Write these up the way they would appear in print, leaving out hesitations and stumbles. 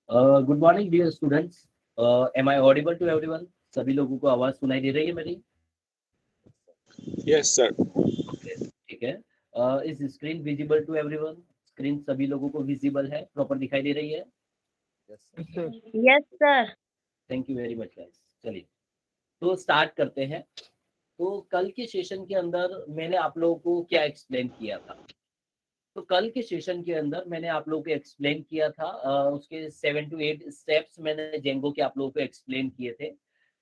Good morning dear students. Am I audible to everyone? सभी लोगों को आवाज सुनाई दे रही है मेरी? Yes, sir. ओके, ठीक है। Is screen visible to everyone? Screen सभी लोगों को विजिबल है, प्रॉपर दिखाई दे रही है? Yes sir. Thank you very much guys. चलिए, तो स्टार्ट करते हैं। तो कल के सेशन के अंदर मैंने आप लोगों को क्या एक्सप्लेन किया था? तो कल के सेशन के अंदर मैंने आप लोगों को एक्सप्लेन किया था, उसके 7 to 8 स्टेप्स मैंने जेंगो के आप लोगों को एक्सप्लेन किए थे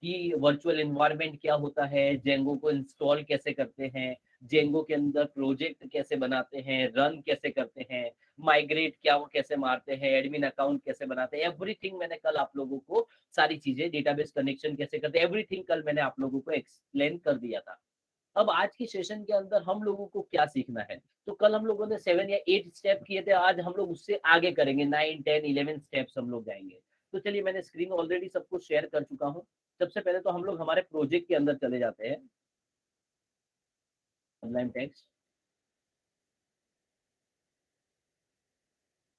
कि वर्चुअल एनवायरनमेंट क्या होता है, जेंगो को इंस्टॉल कैसे करते हैं, जेंगो के अंदर प्रोजेक्ट कैसे बनाते हैं, रन कैसे करते हैं, माइग्रेट क्या वो कैसे मारते हैं, एडमिन अकाउंट कैसे बनाते हैं, एवरीथिंग मैंने कल आप लोगों को सारी चीजें, डेटाबेस कनेक्शन कैसे करते हैं, एवरीथिंग कल मैंने आप लोगों को एक्सप्लेन कर दिया था। अब आज की सेशन के अंदर हम लोगों को क्या सीखना है? तो कल हम लोगों ने 7 या 8 स्टेप किए थे, आज हम लोग उससे आगे करेंगे, 9, 10, 11 स्टेप्स हम लोग जाएंगे। तो चलिए, मैंने स्क्रीन ऑलरेडी सबको शेयर कर चुका हूँ। सबसे पहले तो हम लोग हमारे प्रोजेक्ट के अंदर चले जाते हैं। ऑनलाइन टेक्स्ट,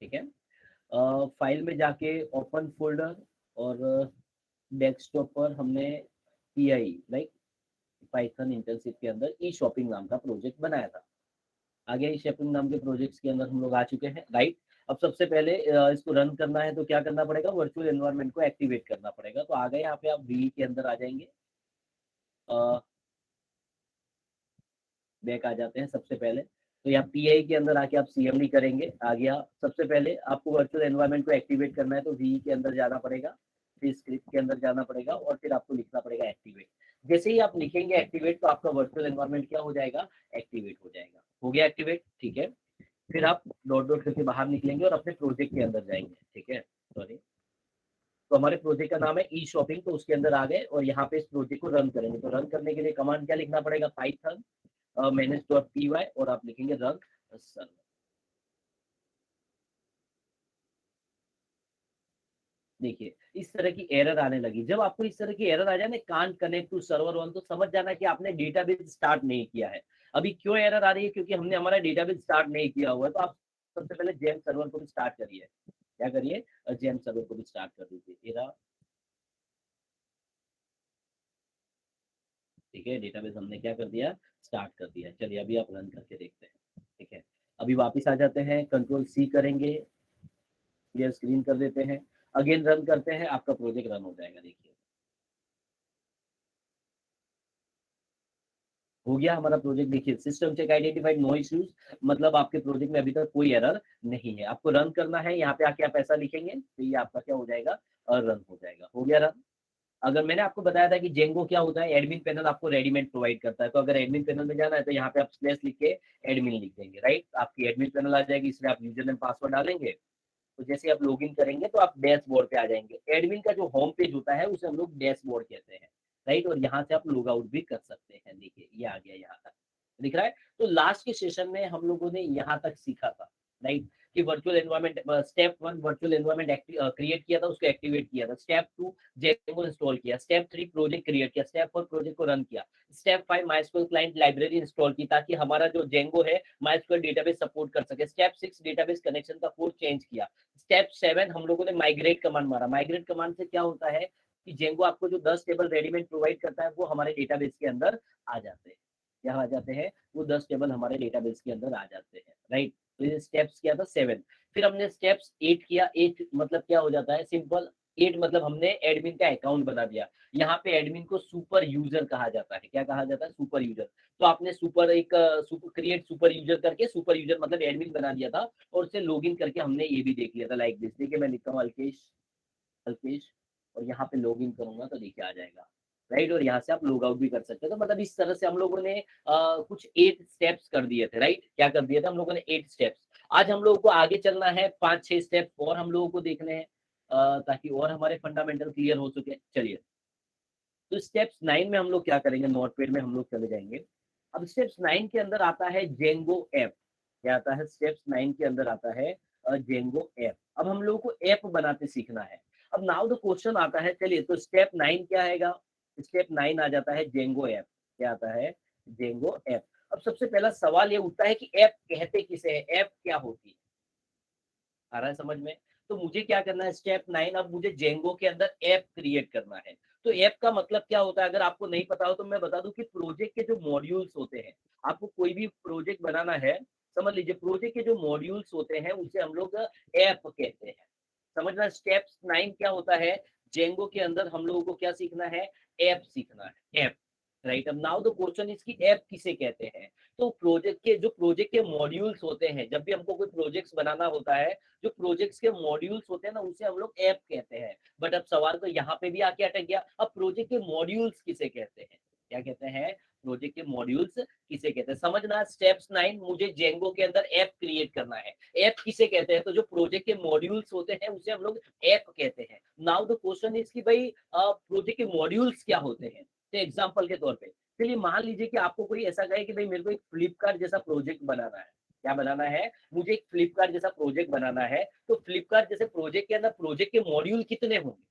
ठीक है। फाइल में जाके ओपन फोल्डर, और डेस्कटॉप पर हमने पीआई लाइक पाइथन इंटर्नशिप के अंदर ई शॉपिंग नाम का प्रोजेक्ट बनाया था। आगे ई शॉपिंग नाम के प्रोजेक्ट्स के अंदर हम लोग आ चुके हैं, राइट। अब सबसे पहले इसको रन करना है तो क्या करना पड़ेगा? वर्चुअल एनवायरनमेंट को एक्टिवेट करना पड़ेगा। तो आ गए यहाँ पे, आप वी के अंदर आ जाएंगे, बैक आ जाते हैं सबसे पहले। तो यहाँ पीआई के अंदर आके आप सीएमडी करेंगे। आ गया। सबसे पहले आपको वर्चुअल एनवायरनमेंट को एक्टिवेट करना है तो वी के अंदर जाना पड़ेगा, फिर स्क्रिप्ट के अंदर जाना पड़ेगा, और फिर आपको लिखना पड़ेगा एक्टिवेट। जैसे ही आप लिखेंगे एक्टिवेट, तो आपका वर्चुअल एनवायरनमेंट क्या हो जाएगा? एक्टिवेट हो जाएगा। हो गया एक्टिवेट, ठीक है। फिर आप डॉट डॉट करके बाहर निकलेंगे और अपने प्रोजेक्ट के अंदर जाएंगे, ठीक है। सॉरी, तो हमारे प्रोजेक्ट का नाम है ई शॉपिंग, तो उसके अंदर आ गए और यहाँ पे इस प्रोजेक्ट को रन करेंगे। तो रन करने के लिए कमांड क्या लिखना पड़ेगा? पाइथन manage.py, और आप लिखेंगे रन सर्वर। देखिए, इस तरह की एरर आने लगी। जब आपको इस तरह की एरर आ जाए ना, can't connect to server one, तो समझ जाना कि आपने डेटाबेस स्टार्ट नहीं किया है। अभी क्यों एरर आ रही है? क्योंकि हमने हमारा डेटाबेस स्टार्ट नहीं किया हुआ है। तो आप सबसे पहले जेम सर्वर को भी स्टार्ट करिए। क्या करिए? जेम सर्वर को भी स्टार्ट कर दीजिए। ठीक है, डेटाबेस हमने क्या कर दिया? स्टार्ट कर दिया। चलिए, अभी आप रन करके देखते हैं, ठीक है। अभी वापस आ जाते हैं, कंट्रोल सी करेंगे, क्लियर स्क्रीन कर देते हैं, अगेन रन करते हैं, आपका प्रोजेक्ट रन हो जाएगा। देखिए, हो गया हमारा प्रोजेक्ट। देखिए, system check identified, no issues, मतलब आपके प्रोजेक्ट में अभी तक कोई एरर नहीं है। आपको रन करना है, यहाँ पे आके आप ऐसा लिखेंगे तो ये आपका क्या हो जाएगा? रन हो जाएगा। हो गया रन। अगर मैंने आपको बताया था कि जेंगो क्या होता है, एडमिन पैनल आपको रेडीमेड प्रोवाइड करता है। तो अगर एडमिन पैनल में जाना है तो यहाँ पे आप स्लैश लिख के एडमिन लिख देंगे, राइट। आपकी एडमिन पैनल आ जाएगी, इसमें आप यूजर नेम पासवर्ड डालेंगे। तो जैसे आप लॉगिन करेंगे तो आप डैशबोर्ड पे आ जाएंगे। एडमिन का जो होम पेज होता है उसे हम लोग डैशबोर्ड कहते हैं, राइट। और यहाँ से आप लॉग आउट भी कर सकते हैं। देखिए, ये आ गया, यहाँ तक दिख रहा है। तो लास्ट के सेशन में हम लोगों ने यहाँ तक सीखा था, राइट, कि virtual environment, step 1 virtual environment create किया था, उसको एक्टिवेट किया था। स्टेप 2 जेंगो इंस्टॉल किया। स्टेप 3 प्रोजेक्ट क्रिएट किया। स्टेप 4 प्रोजेक्ट को रन किया। Step 5 MySQL client library install की, ताकि हमारा जो जेंगो है माइस्क्यूएल डेटाबेस सपोर्ट कर सके। स्टेप 6 डेटाबेस कनेक्शन का कोड चेंज किया। स्टेप 7 हम लोगों ने माइग्रेट कमांड मारा। माइग्रेट कमांड से क्या होता है कि जेंगो आपको जो 10 टेबल रेडीमेड प्रोवाइड करता है वो हमारे डेटाबेस के अंदर आ जाते हैं। क्या आ जाते हैं? वो 10 टेबल हमारे डेटाबेस के अंदर आ जाते हैं, राइट। तो ये स्टेप्स किया था 7। फिर हमने स्टेप्स 8 किया। 8 मतलब क्या हो जाता है? सिंपल। 8 मतलब हमने एडमिन का अकाउंट बना दिया। यहाँ पे एडमिन को सुपर यूजर कहा जाता है। क्या कहा जाता है? Super user. तो आपने सुपर एक सुपर क्रिएट सुपर यूजर करके, सुपर यूजर मतलब एडमिन बना दिया था, और उससे लॉगिन करके हमने ये भी देख लिया था, लाइक दिस। देखिए, मैं लिखता हूँ अल्केश, अल्केश, और यहाँ पे लॉगिन करूंगा तो देखिए आ जाएगा, राइट। और यहाँ से आप लॉग आउट भी कर सकते हैं। तो मतलब इस तरह से हम लोगों ने कुछ 8 स्टेप्स कर दिए थे, राइट। क्या कर दिए थे हम लोगों ने? 8 स्टेप्स। आज हम लोगों को आगे चलना है, 5-6 स्टेप और हम लोगों को देखने हैं, ताकि और हमारे फंडामेंटल क्लियर हो सके। चलिए, तो स्टेप्स 9 में हम लोग क्या करेंगे? नोटपैड में हम लोग चले जाएंगे। अब स्टेप्स 9 के अंदर आता है जेंगो ऐप। क्या आता है? स्टेप्स 9 के अंदर आता है जेंगो ऐप। अब हम लोगों को ऐप बनाते सीखना है। अब नाउ द क्वेश्चन आता है, चलिए, तो स्टेप 9 क्या आएगा? स्टेप 9 आ जाता है जेंगो ऐप। क्या आता है? Django app. अब सबसे पहला सवाल ये उठता है कि ऐप कहते किसे हैं? ऐप क्या होती है? आ रहा है समझ में? तो मुझे क्या करना है, स्टेप 9, अब मुझे जेंगो के अंदर ऐप क्रिएट करना है। तो ऐप का मतलब क्या होता है, अगर आपको नहीं पता हो तो मैं बता दूं कि प्रोजेक्ट के जो मॉड्यूल्स होते हैं, आपको कोई भी प्रोजेक्ट बनाना है, समझ लीजिए प्रोजेक्ट के जो मॉड्यूल्स होते हैं उसे हम लोग ऐप कहते हैं। समझना, स्टेप 9 क्या होता है, जेंगो के अंदर हम लोगों को क्या सीखना है, ऐप सीखना है, ऐप। राइट, अब नाउ द क्वेश्चन इज कि ऐप किसे कहते हैं। तो प्रोजेक्ट के मॉड्यूल्स होते हैं, जब भी हमको कोई प्रोजेक्ट्स बनाना होता है, जो प्रोजेक्ट्स के मॉड्यूल्स होते हैं ना, उसे हम लोग ऐप कहते हैं। बट अब सवाल तो यहाँ पे भी आके अटक गया, अब प्रोजेक्ट के मॉड्यूल्स किसे कहते हैं, क्या कहते हैं, प्रोजेक्ट के मॉड्यूल्स किसे कहते हैं। समझना, स्टेप्स 9, मुझे जेंगो के अंदर ऐप क्रिएट करना है। ऐप किसे कहते हैं, तो जो प्रोजेक्ट के मॉड्यूल्स होते हैं उसे हम लोग ऐप कहते हैं। नाउ द क्वेश्चन इज कि भाई प्रोजेक्ट के मॉड्यूल्स क्या होते हैं। तो एग्जांपल के तौर पे चलिए मान लीजिए कि आपको कोई ऐसा कहे कि भाई मेरे को एक फ्लिपकार्ट जैसा प्रोजेक्ट बनाना है। क्या बनाना है, मुझे एक फ्लिपकार्ट जैसा प्रोजेक्ट बनाना है। तो फ्लिपकार्ट जैसे प्रोजेक्ट के अंदर प्रोजेक्ट के मॉड्यूल कितने होंगे।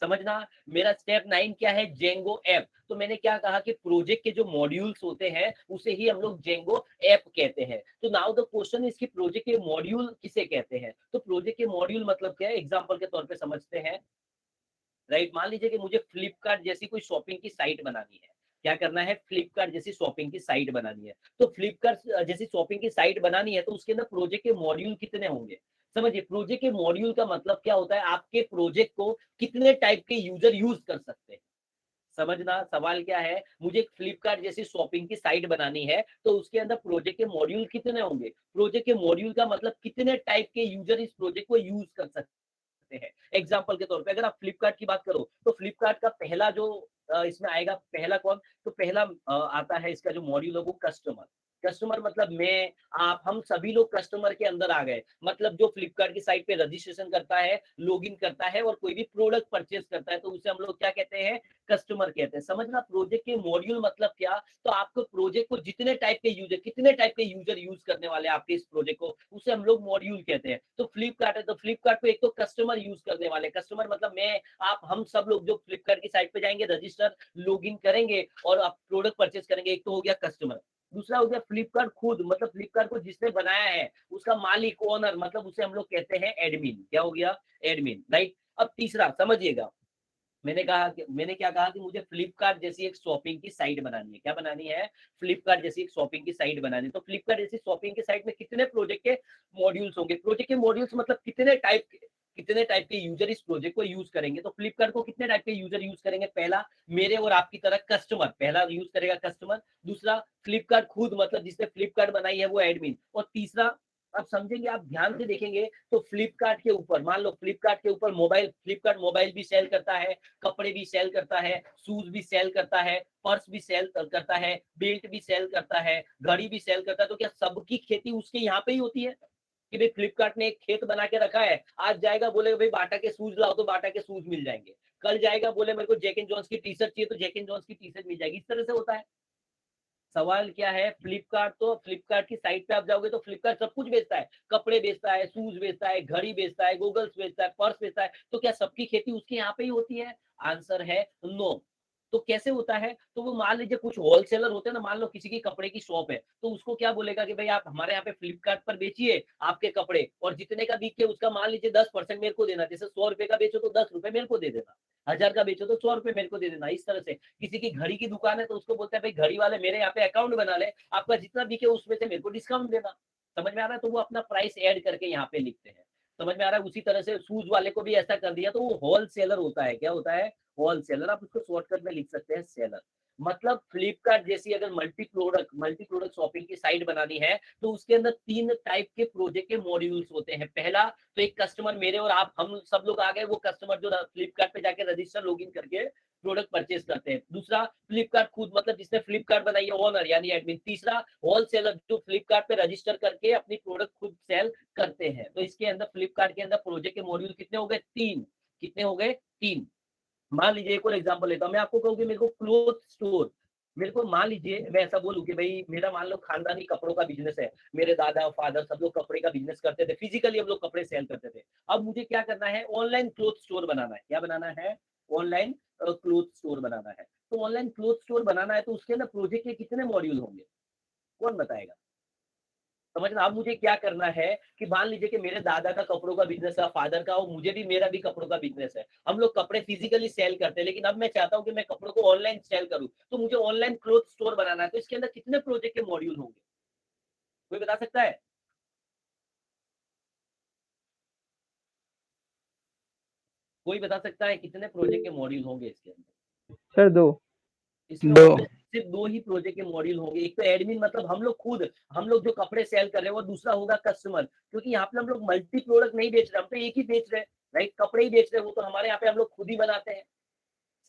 समझना, मेरा स्टेप 9 क्या है, जेंगो ऐप। तो मैंने क्या कहा कि प्रोजेक्ट के जो मॉड्यूल्स होते हैं उसे ही हम लोग जेंगो ऐप कहते हैं। तो नाउ द क्वेश्चन इज कि प्रोजेक्ट के मॉड्यूल किसे कहते हैं। तो प्रोजेक्ट के मॉड्यूल मतलब क्या है, एग्जांपल के तौर पे समझते हैं। राइट, मान लीजिए कि मुझे फ्लिपकार्ट जैसी कोई शॉपिंग की साइट बनानी है। क्या करना है, फ्लिपकार्ट जैसी शॉपिंग की साइट बनानी है। तो फ्लिपकार्ट जैसी शॉपिंग की साइट बनानी है, तो उसके अंदर प्रोजेक्ट के मॉड्यूल कितने होंगे। समझिए, प्रोजेक्ट के मॉड्यूल का मतलब क्या होता है, आपके प्रोजेक्ट को कितने टाइप के यूजर यूज कर सकते हैं। समझना, सवाल क्या है, मुझे एक फ्लिपकार्ट जैसी शॉपिंग की साइट बनानी है, तो उसके अंदर प्रोजेक्ट के मॉड्यूल कितने होंगे। प्रोजेक्ट के मॉड्यूल का मतलब कितने टाइप के यूजर इस प्रोजेक्ट को यूज कर सकते हैं। एग्जाम्पल के तौर पे अगर आप फ्लिपकार्ट की बात करो, तो फ्लिपकार्ट का पहला जो इसमें आएगा, पहला कौन, तो पहला आता है इसका जो मॉड्यूल है वो कस्टमर। कस्टमर मतलब मैं, आप, हम सभी लोग कस्टमर के अंदर आ गए। मतलब जो फ्लिपकार्ट की साइट पे रजिस्ट्रेशन करता है, लॉगिन करता है और कोई भी प्रोडक्ट परचेज करता है, तो उसे हम लोग क्या कहते हैं, कस्टमर कहते हैं। समझना, प्रोजेक्ट के मॉड्यूल मतलब क्या, तो आपको प्रोजेक्ट को जितने टाइप के यूजर, कितने टाइप के यूजर यूज करने वाले हैं आपके इस प्रोजेक्ट को, उसे हम लोग मॉड्यूल कहते हैं। तो फ्लिपकार्ट है, तो फ्लिपकार्ट को एक तो कस्टमर यूज करने वाले, कस्टमर मतलब मैं, आप, हम सब लोग जो फ्लिपकार्ट की साइट पे जाएंगे, रजिस्टर, लॉगिन करेंगे और आप प्रोडक्ट परचेज करेंगे, एक तो हो गया कस्टमर। दूसरा हो गया फ्लिपकार्ट खुद, मतलब फ्लिपकार्ट को जिसने बनाया है, उसका मालिक, ओनर, मतलब उसे हम लोग कहते हैं एडमिन। क्या हो गया, एडमिन। राइट, अब तीसरा समझिएगा, मैंने क्या कहा कि मुझे फ्लिपकार्ट जैसी एक शॉपिंग की साइट बनानी है। क्या बनानी है, फ्लिपकार्ट जैसी एक शॉपिंग की साइट बनानी है। तो फ्लिपकार्ट जैसी शॉपिंग की साइट में कितने प्रोजेक्ट के मॉड्यूल्स होंगे। प्रोजेक्ट के मॉड्यूल्स मतलब कितने टाइप के यूजर इस प्रोजेक्ट को यूज करेंगे। तो फ्लिपकार्ट को कितने टाइप के यूजर यूज करेंगे, पहला मेरे और आपकी तरह कस्टमर, पहला यूज करेगा कस्टमर। दूसरा फ्लिपकार्ट खुद, मतलब जिसने फ्लिपकार्ट बनाई है वो एडमिन। और तीसरा, अब समझेंगे, आप ध्यान से देखेंगे तो फ्लिपकार्ट के ऊपर, मान लो फ्लिपकार्ट के ऊपर मोबाइल, फ्लिपकार्ट मोबाइल भी सेल करता है, कपड़े भी सेल करता है, शूज भी सेल करता है, पर्स भी सेल करता है, बेल्ट भी सेल करता है, घड़ी भी सेल करता है। तो क्या सबकी खेती उसके यहाँ पे ही होती है कि भाई फ्लिपकार्ट ने एक खेत बना के रखा है, आज जाएगा बोले भाई बाटा के शूज लाओ तो बाटा के शूज मिल जाएंगे, कल जाएगा बोले मेरे को जैक एंड जॉन्स की टी शर्ट चाहिए तो जैक एंड जॉन्स की टी शर्ट मिल जाएगी। इस तरह से होता है। सवाल क्या है, फ्लिपकार्ट, तो फ्लिपकार्ट की साइट पे आप जाओगे तो फ्लिपकार्ट सब कुछ बेचता है, कपड़े बेचता है, शूज बेचता है, घड़ी बेचता है, गूगल्स बेचता है, पर्स बेचता है। तो क्या सबकी खेती उसके यहाँ पे ही होती है। आंसर है नो। तो कैसे होता है, तो वो मान लीजिए कुछ होलसेलर होते हैं ना, मान लो किसी की कपड़े की शॉप है, तो उसको क्या बोलेगा कि भाई आप हमारे यहाँ पे फ्लिपकार्ट पर बेचिए आपके कपड़े, और जितने का बिके उसका मान लीजिए 10% मेरे को देना। जैसे 100 रुपए का बेचो तो 10 रुपए मेरे को दे देना, 1000 का बेचो तो 100 रुपए मेरे को दे देना। इस तरह से किसी की घड़ी की दुकान है तो उसको बोलता है भाई घड़ी वाले मेरे यहाँ पे अकाउंट बना ले, आपका जितना बिके उसमें से मेरे को डिस्काउंट देना। समझ में आ रहा है, तो वो अपना प्राइस ऐड करके यहाँ पे लिखते हैं। समझ में आ रहा है, उसी तरह से शूज वाले को भी ऐसा कर दिया तो वो होलसेलर होता है। क्या होता है, होलसेलर। आप उसको शॉर्टकट में लिख सकते हैं सेलर। मतलब फ्लिपकार्ट जैसी अगर मल्टी प्रोडक्ट शॉपिंग की साइट बनानी है, तो उसके अंदर 3 टाइप के प्रोजेक्ट के मॉड्यूल्स होते हैं। पहला तो एक कस्टमर, मेरे और आप, हम सब लोग आ गए, वो कस्टमर जो फ्लिपकार्ट पे जाके रजिस्टर लॉगिन करके प्रोडक्ट परचेज करते हैं। दूसरा फ्लिपकार्ट खुद, मतलब जिसने फ्लिपकार्ट बनाई है, ओनर यानी एडमिन। तीसरा होलसेलर, जो फ्लिपकार्ट पे रजिस्टर करके अपनी प्रोडक्ट खुद सेल करते हैं। तो इसके अंदर फ्लिपकार्ट के अंदर प्रोजेक्ट के मॉड्यूल कितने हो गए, 3। कितने हो गए, 3। मान लीजिए एक और एग्जांपल लेता हूं, मैं आपको कहूँ कि मेरे को क्लोथ स्टोर, मेरे को मान लीजिए मैं ऐसा बोलूं कि भाई मेरा मान लो खानदानी कपड़ों का बिजनेस है, मेरे दादा फादर सब लोग कपड़े का बिजनेस करते थे, फिजिकली हम लोग कपड़े सेल करते थे। अब मुझे क्या करना है, ऑनलाइन क्लोथ स्टोर बनाना है। क्या बनाना है, ऑनलाइन क्लोथ स्टोर बनाना है। तो ऑनलाइन क्लोथ स्टोर बनाना है तो उसके अंदर प्रोजेक्ट के कितने मॉड्यूल होंगे, कौन बताएगा। समझना। अब मुझे क्या करना है कि मान लीजिए कि मेरे दादा का कपड़ों का बिजनेस है, फादर का, और मुझे भी, मेरा भी कपड़ों का बिजनेस है। हम लोग कपड़े फिजिकली सेल करते हैं, लेकिन अब मैं चाहता हूं कि मैं कपड़ों को ऑनलाइन सेल करूं, तो मुझे ऑनलाइन क्लोथ स्टोर बनाना है। तो इसके अंदर कितने प्रोजेक्ट के मॉड्यूल होंगे, कोई बता सकता है? कोई बता सकता है कितने प्रोजेक्ट के मॉड्यूल होंगे इसके अंदर? सर 2। इसमें दो। सिर्फ 2 ही प्रोजेक्ट के मॉड्यूल होंगे। एक तो एडमिन, मतलब हम लोग खुद, हम लोग जो कपड़े सेल कर रहे हैं, और दूसरा होगा कस्टमर, क्योंकि यहाँ पे हम लोग मल्टी प्रोडक्ट नहीं बेच रहे, हम तो एक ही बेच रहे हैं, राइट? कपड़े ही बेच रहे हैं, वो तो हमारे यहाँ पे हम लोग खुद ही बनाते हैं।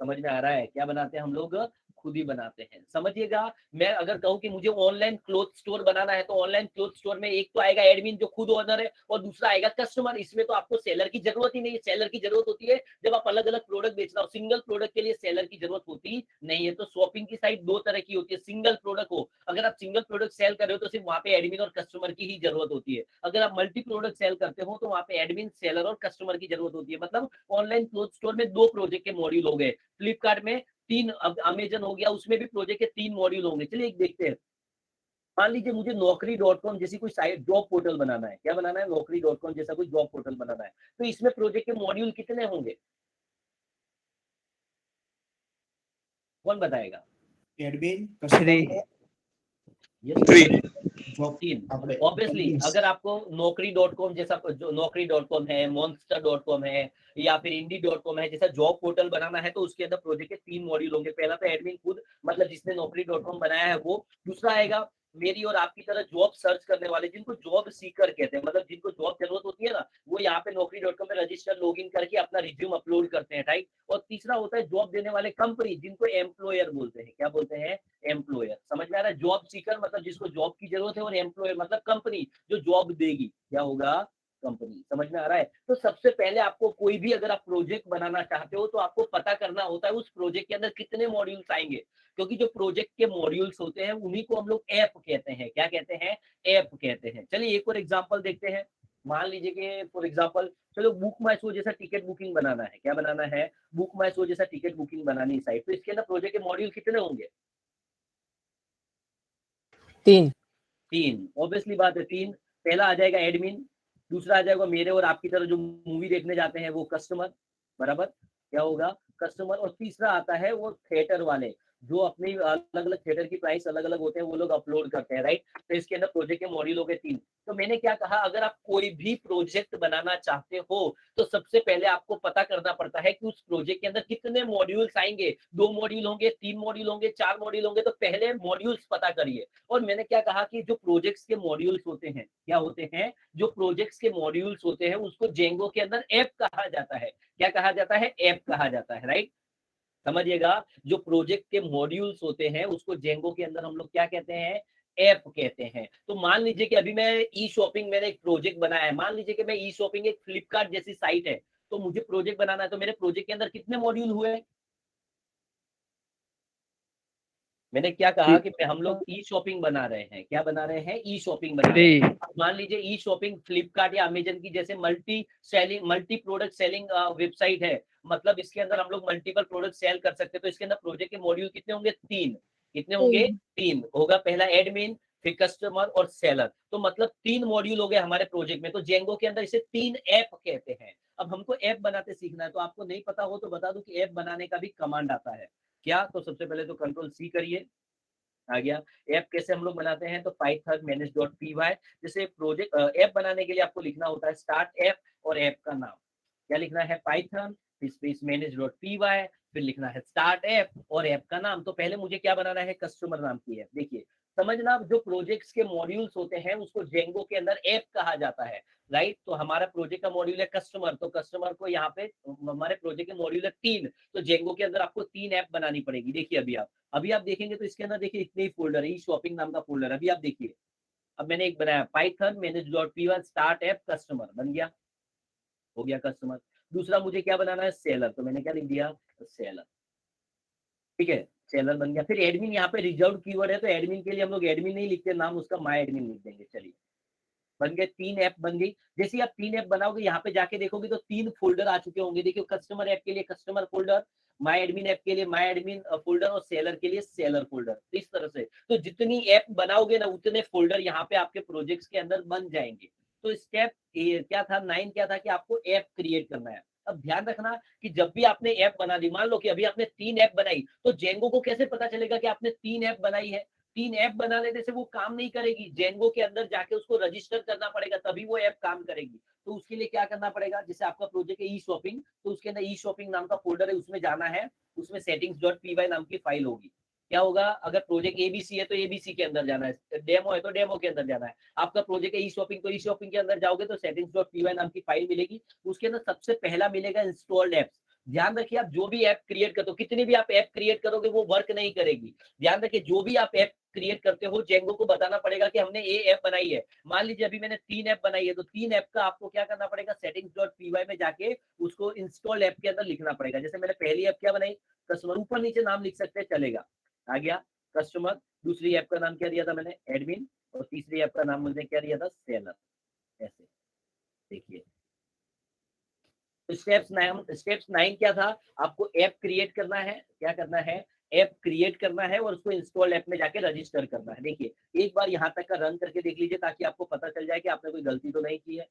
समझ में आ रहा है? क्या बनाते हैं हम लोग? खुद ही बनाते हैं। समझिएगा, मैं अगर कहूँ कि मुझे ऑनलाइन क्लोथ स्टोर बनाना है, तो ऑनलाइन क्लोथ स्टोर में एक तो आएगा एडमिन जो खुद ओनर है, और दूसरा आएगा कस्टमर। इसमें तो आपको सेलर की जरूरत ही नहीं है। सेलर की जरूरत होती है जब आप अलग अलग प्रोडक्ट बेच रहे हो। सिंगल प्रोडक्ट के लिए सेलर की जरूरत होती नहीं है। तो शॉपिंग की साइट दो तरह की होती है। सिंगल प्रोडक्ट हो, अगर आप सिंगल प्रोडक्ट सेल कर रहे हो, तो सिर्फ वहां पे एडमिन और कस्टमर की ही जरूरत होती है। अगर आप मल्टी प्रोडक्ट सेल करते हो, तो वहां पे एडमिन, सेलर और कस्टमर की जरूरत होती है। मतलब ऑनलाइन क्लोथ स्टोर में 2 प्रोजेक्ट के मॉड्यूल हो गए। फ्लिपकार्ट में 3, अब अमेजन हो गया, उसमें भी प्रोजेक्ट के 3 मॉड्यूल होंगे। चलिए एक देखते हैं। मान लीजिए मुझे Naukri.com जैसी कोई साइट, जॉब पोर्टल बनाना है। क्या बनाना है? Naukri.com जैसा कोई जॉब पोर्टल बनाना है। तो इसमें प्रोजेक्ट के मॉड्यूल कितने होंगे, कौन बताएगा? एडमिन, 3। Customer, yes, 3। जॉब 3। अपने ऑब्वियसली अगर आपको Naukri.com जैसा, जो Naukri.com है, Monster.com है, या फिर Indeed.com है, जैसा जॉब पोर्टल बनाना है, तो उसके अंदर प्रोजेक्ट के 3 मॉड्यूल होंगे। पहला तो एडमिन खुद, मतलब जिसने Naukri.com बनाया है वो। दूसरा आएगा मेरी और आपकी तरह जॉब सर्च करने वाले, जिनको जॉब सीकर कहते हैं, मतलब जिनको जॉब जरूरत होती है ना, वो यहाँ पे Naukri.com में रजिस्टर, लॉगिन करके अपना रिज्यूम अपलोड करते हैं, राइट? और तीसरा होता है जॉब देने वाले कंपनी, जिनको एम्प्लॉयर बोलते हैं। क्या बोलते हैं? एम्प्लॉयर। समझ में आ रहा है? जॉब सीकर मतलब जिसको जॉब की जरूरत है, और एम्प्लॉयर मतलब कंपनी जो जॉब देगी। क्या होगा? कंपनी। समझ में आ रहा है? तो सबसे पहले आपको कोई भी, अगर आप प्रोजेक्ट बनाना चाहते हो, तो आपको पता करना होता है उस प्रोजेक्ट के अंदर कितने मॉड्यूल्स आएंगे। क्योंकि जो प्रोजेक्ट के मॉड्यूल्स होते हैं, उन्हीं को हम लोग ऐप कहते हैं। क्या कहते हैं? ऐप कहते हैं। चलिए एक और एग्जांपल देखते हैं। मान लीजिए कि फॉर एग्जांपल, चलो बुक माई शो जैसा टिकट बुकिंग बनाना है। क्या बनाना है? बुक माई शो जैसा टिकट बुकिंग बनानी साइट। तो इसके अंदर प्रोजेक्ट के मॉड्यूल कितने होंगे? 3। 3। ऑब्वियसली बात है, 3। पहला आ जाएगा एडमिन, दूसरा आ जाएगा मेरे और आपकी तरह जो मूवी देखने जाते हैं वो कस्टमर, बराबर? क्या होगा? कस्टमर। और तीसरा आता है वो थिएटर वाले, जो अपनी अलग अलग थिएटर की प्राइस अलग अलग होते हैं, वो लोग अपलोड करते हैं, राइट? तो इसके अंदर प्रोजेक्ट के मॉड्यूल हो गए 3। तो मैंने क्या कहा, अगर आप कोई भी प्रोजेक्ट बनाना चाहते हो, तो सबसे पहले आपको पता करना पड़ता है कि उस प्रोजेक्ट के अंदर कितने मॉड्यूल्स आएंगे। 2 मॉड्यूल होंगे, 3 मॉड्यूल होंगे, 4 मॉड्यूल होंगे। तो पहले मॉड्यूल्स पता करिए। और मैंने क्या कहा कि जो प्रोजेक्ट्स के मॉड्यूल्स होते हैं, क्या होते हैं? जो प्रोजेक्ट्स के मॉड्यूल्स होते हैं, उसको जेंगो के अंदर ऐप कहा जाता है। क्या कहा जाता है? ऐप कहा जाता है, राइट? समझिएगा, जो प्रोजेक्ट के मॉड्यूल्स होते हैं, उसको जेंगो के अंदर हम लोग क्या कहते हैं? ऐप कहते हैं। तो मान लीजिए कि अभी मैं ई शॉपिंग, मैंने एक प्रोजेक्ट बनाया है। मान लीजिए कि मैं ई शॉपिंग, एक फ्लिपकार्ट जैसी साइट है, तो मुझे प्रोजेक्ट बनाना है। तो मेरे प्रोजेक्ट के अंदर कितने मॉड्यूल हुए? मैंने क्या कहा कि हम लोग ई शॉपिंग बना रहे हैं। क्या बना रहे हैं? ई शॉपिंग बना रहे हैं। मान लीजिए ई शॉपिंग फ्लिपकार्ट या अमेजन की जैसे मल्टी प्रोडक्ट सेलिंग वेबसाइट है। मतलब इसके अंदर हम लोग मल्टीपल प्रोडक्ट सेल कर सकते हैं। तो इसके अंदर प्रोजेक्ट के मॉड्यूल कितने होंगे? 3। कितने होंगे? 3 होगा। पहला एडमिन, फिर कस्टमर और सेलर। तो मतलब 3 मॉड्यूल हो गए हमारे प्रोजेक्ट में। तो जेंगो के अंदर इसे 3 ऐप कहते हैं। अब हमको ऐप बनाते सीखना है। तो आपको नहीं पता हो तो बता दूं कि ऐप बनाने का भी कमांड आता है। क्या? तो सबसे पहले तो कंट्रोल सी करिए, आ गया। ऐप कैसे हम लोग बनाते हैं? तो पाइथन manage.py। जैसे प्रोजेक्ट ऐप बनाने के लिए आपको लिखना होता है स्टार्ट ऐप और ऐप का नाम। क्या लिखना है? पाइथन स्पेस manage.py, फिर लिखना है स्टार्ट ऐप और ऐप का नाम। तो पहले मुझे क्या बनाना है? कस्टमर नाम की ऐप। देखिए, समझना, जो प्रोजेक्ट्स के मॉड्यूल्स होते हैं, उसको जेंगो के अंदर ऐप कहा जाता है, राइट? तो हमारा प्रोजेक्ट का मॉड्यूल है कस्टमर, तो कस्टमर को यहाँ पे हमारे प्रोजेक्ट के मॉड्यूल है 3। तो जेंगो के अंदर आपको 3 ऐप बनानी पड़ेगी। देखिए अभी आप देखेंगे तो इसके अंदर देखिए इतने ही फोल्डर है। ई शॉपिंग नाम का फोल्डर। अभी आप देखिए, अब मैंने एक बनाया Python manage.py start app customer, बन गया, हो गया कस्टमर। दूसरा मुझे क्या बनाना है? सेलर। तो मैंने क्या लिख दिया? सेलर। ठीक है, सेलर बन गया। फिर एडमिन, यहाँ पे रिजर्व कीवर्ड है, तो एडमिन के लिए हम लोग एडमिन नहीं लिखते नाम उसका, माई एडमिन लिख देंगे। चलिए, बन गए, 3 ऐप बन गई। जैसे ही आप 3 ऐप बनाओगे, यहाँ पे जाके देखोगे तो 3 फ़ोल्डर आ चुके होंगे। देखिए कस्टमर ऐप के लिए customer folder, my admin app के लिए माय एडमिन फ़ोल्डर और सेलर के लिए सेलर फ़ोल्डर। तो इस तरह से तो जितनी ऐप बनाओगे ना उतने फ़ोल्डर यहाँ पे आपके प्रोजेक्ट्स के अंदर बन जाएँगे। तो स्टेप ये क्या था 9 क्या था कि आपको ऐप क्रिएट करना है। अब ध्यान रखना कि जब भी आपने ऐप बना दी, मान लो कि अभी आपने 3 ऐप बनाई, तो जेंगो को कैसे पता चलेगा कि आपने 3 ऐप बनाई है? 3 ऐप बना लेने से वो काम नहीं करेगी। जेंगो के अंदर जाके उसको रजिस्टर करना पड़ेगा, तभी वो ऐप काम करेगी। तो उसके लिए क्या करना पड़ेगा? जैसे आपका प्रोजेक्ट है ई-शॉपिंग, तो उसके अंदर ई-शॉपिंग नाम का फ़ोल्डर है, उसमें जाना है, उसमें settings.py नाम की फ़ाइल होगी। क्या होगा? अगर प्रोजेक्ट एबीसी है, तो एबीसी के अंदर जाना है, डेमो है, तो डेमो के अंदर जाना है। आपका प्रोजेक्ट है ई-शॉपिंग, तो ई-शॉपिंग के अंदर जाओगे तो settings.py नाम की फ़ाइल मिलेगी। उसके अंदर सबसे पहला मिलेगा इंस्टॉल्ड ऐप्स। ध्यान रखिए, आप जो भी ऐप क्रिएट करते हो, कितनी भी आप ऐप क्रिएट करोगे, वो वर्क नहीं करेगी। ध्यान रखिए, जो भी आप ऐप क्रिएट करते हो, जेंगो को बताना पड़ेगा कि हमने ये ऐप बनाई है। मान लीजिए अभी मैंने 3 ऐप बनाई है, तो 3 ऐप का आपको क्या करना पड़ेगा? settings.py में जाके उसको इंस्टॉल ऐप के अंदर लिखना पड़ेगा। जैसे मैंने पहली ऐप क्या बनाई? कस्टमर, ऊपर-नीचे नाम लिख सकते हैं, चलेगा। आ गया कस्टमर, दूसरी ऐप का नाम क्या दिया था मैंने? एडमिन, और तीसरी ऐप का नाम मैंने क्या दिया था? सेलर। ऐसे, देखिए। स्टेप्स 9 क्या था? आपको ऐप क्रिएट करना है। क्या करना है? ऐप क्रिएट करना है और उसको इंस्टॉल ऐप में जाके रजिस्टर करना है। देखिए, एक बार यहाँ तक का रन करके देख लीजिए, ताकि आपको पता चल जाए कि आपने कोई गलती तो नहीं की है।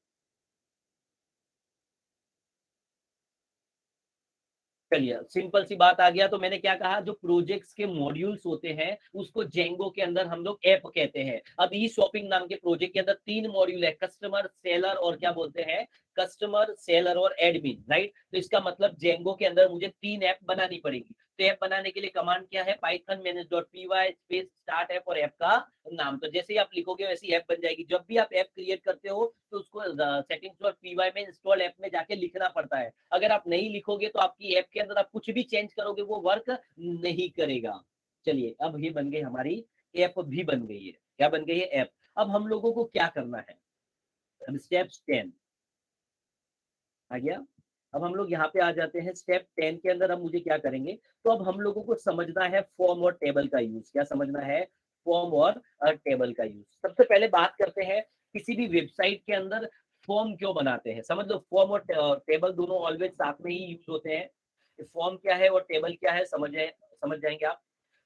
चलिए, सिंपल सी बात आ गया। तो मैंने क्या कहा, जो प्रोजेक्ट्स के मॉड्यूल्स होते हैं उसको जेंगो के अंदर हम लोग ऐप कहते हैं। अब ई शॉपिंग नाम के प्रोजेक्ट के अंदर 3 मॉड्यूल है, कस्टमर, सेलर और क्या बोलते हैं? कस्टमर, सेलर और एडमिन, राइट? तो इसका मतलब जेंगो के अंदर मुझे 3 ऐप बनानी पड़ेगी। तो ऐप बनाने के लिए कमांड क्या है? Python manage.py space start app और ऐप का नाम। तो जैसे ही आप लिखोगे वैसी ऐप बन जाएगी। जब भी आप ऐप क्रिएट करते हो तो उसको सेटिंग्स.py में इंस्टॉल ऐप में जाके लिखना पड़ता है। अगर आप नहीं लिखोगे तो आपकी ऐप के अंदर आप कुछ भी चेंज करोगे, वो वर्क नहीं करेगा। चलिए, अब ये बन गई हमारी ऐप, भी बन गई है। क्या बन गई है? ऐप। अब हम लोगों को क्या करना है? अब स्टेप्स 10 आ गया। अब हम लोग यहाँ पे आ जाते हैं स्टेप 10 के अंदर। हम मुझे क्या करेंगे? तो अब हम लोगों को समझना है फॉर्म और टेबल का यूज। क्या समझना है? फॉर्म और टेबल का यूज। सबसे पहले बात करते हैं किसी भी वेबसाइट के अंदर फॉर्म क्यों बनाते हैं। समझ लो, फॉर्म और टेबल दोनों ऑलवेज साथ में ही यूज होते हैं। फॉर्म क्या है और टेबल क्या है, समझ जाएंगे आप।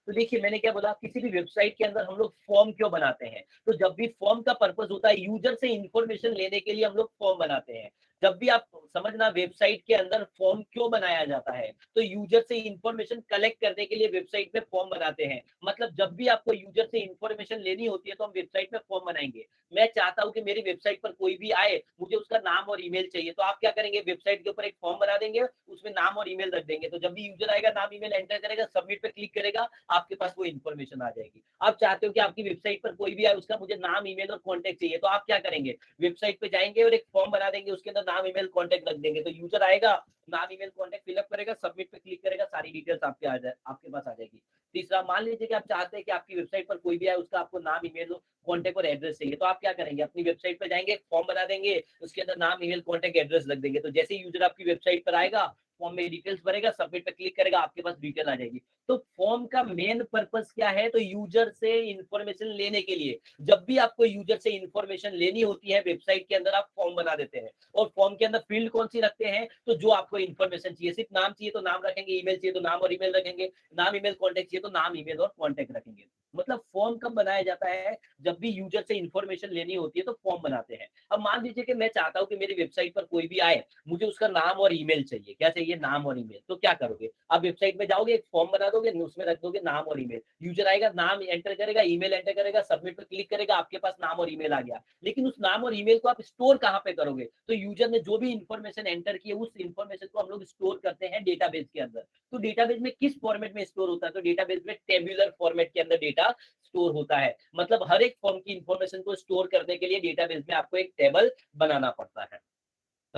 तो देखिए, मैंने क्या बोला, किसी भी वेबसाइट के अंदर हम लोग फॉर्म क्यों बनाते हैं? तो जब भी फॉर्म का पर्पस होता है यूजर से इंफॉर्मेशन लेने के लिए, हम लोग फॉर्म बनाते हैं। जब भी आप समझना, वेबसाइट के अंदर फॉर्म क्यों बनाया जाता है? तो यूजर से इंफॉर्मेशन कलेक्ट करने के लिए वेबसाइट में फॉर्म बनाते हैं। मतलब जब भी आपको यूजर से इंफॉर्मेशन लेनी होती है तो हम वेबसाइट में फॉर्म बनाएंगे। मैं चाहता हूं कि मेरी वेबसाइट पर कोई भी आए, मुझे उसका नाम और ईमेल चाहिए, तो आप क्या करेंगे? वेबसाइट के ऊपर एक फॉर्म बना देंगे, उसमें नाम और ईमेल रख देंगे। तो जब भी यूजर आएगा, नाम ईमेल एंटर करेगा, सबमिट पे क्लिक करेगा, आपके पास वो इन्फॉर्मेशन आ जाएगी। आप चाहते हो कि आपकी वेबसाइट पर कोई भी आए, उसका मुझे नाम, ईमेल और कॉन्टैक्ट चाहिए, तो आप क्या करेंगे? वेबसाइट पे जाएंगे और एक फॉर्म बना देंगे, उसके अंदर नाम, ईमेल, कॉन्टैक्ट रख देंगे। तो यूजर आएगा, नाम, ईमेल, कॉन्टैक्ट फिलअप करेगा, सबमिट पे क्लिक करेगा, सारी डिटेल्स आपके पास आ जाएगी। तीसरा, मान लीजिए कि आप चाहते हैं कि आपकी वेबसाइट पर कोई भी आए, उसका आपको नाम, ईमेल, कॉन्टैक्ट और एड्रेस चाहिए, तो आप क्या करेंगे? अपनी वेबसाइट पे जाएंगे, फॉर्म बना देंगे, उसके अंदर नाम, ईमेल, कॉन्टैक्ट, एड्रेस रख देंगे। तो जैसे ही यूजर आपकी वेबसाइट पर आएगा, फॉर्म में डिटेल्स भरेगा, सबमिट पे क्लिक करेगा, आपके पास डिटेल आ जाएगी। तो फॉर्म का मेन पर्पस क्या है? तो यूजर से इंफॉर्मेशन लेने के लिए। जब भी आपको यूजर से इंफॉर्मेशन लेनी होती है वेबसाइट के अंदर, आप फॉर्म बना देते हैं। और फॉर्म के अंदर फील्ड कौन सी रखते हैं? तो जो आपको इंफॉर्मेशन चाहिए, सिर्फ नाम चाहिए तो नाम रखेंगे, ईमेल चाहिए तो नाम और ईमेल रखेंगे, नाम, ईमेल, कॉन्टैक्ट चाहिए तो नाम, ईमेल और कॉन्टैक्ट रखेंगे। मतलब फॉर्म कब बनाया जाता है? जब भी यूजर से इंफॉर्मेशन लेनी होती है तो फॉर्म बनाते हैं। अब मान लीजिए कि मैं चाहता हूं कि मेरी वेबसाइट पर कोई भी आए, मुझे उसका नाम और ईमेल चाहिए। क्या चाहिए? नाम और ईमेल। तो क्या करोगे? आप वेबसाइट में जाओगे, एक फॉर्म बना दोगे, उसमें रख दोगे नाम और ईमेल। यूजर आएगा, नाम एंटर करेगा, ईमेल एंटर करेगा, सबमिट पे क्लिक करेगा, आपके पास नाम और ईमेल आ गया। लेकिन उस नाम और ईमेल को आप स्टोर कहाँ पे करोगे? तो यूजर ने जो भी इंफॉर्मेशन एंटर की है, उस इंफॉर्मेशन को हम लोग स्टोर करते हैं डेटाबेस के अंदर। तो डेटाबेस में किस फॉर्मेट में स्टोर होता है? तो डेटाबेस में टेबुलर फॉर्मेट के अंदर डेटा स्टोर होता है। मतलब हर एक फॉर्म की इंफॉर्मेशन को स्टोर करने के लिए डेटाबेस में आपको एक टेबल बनाना पड़ता है।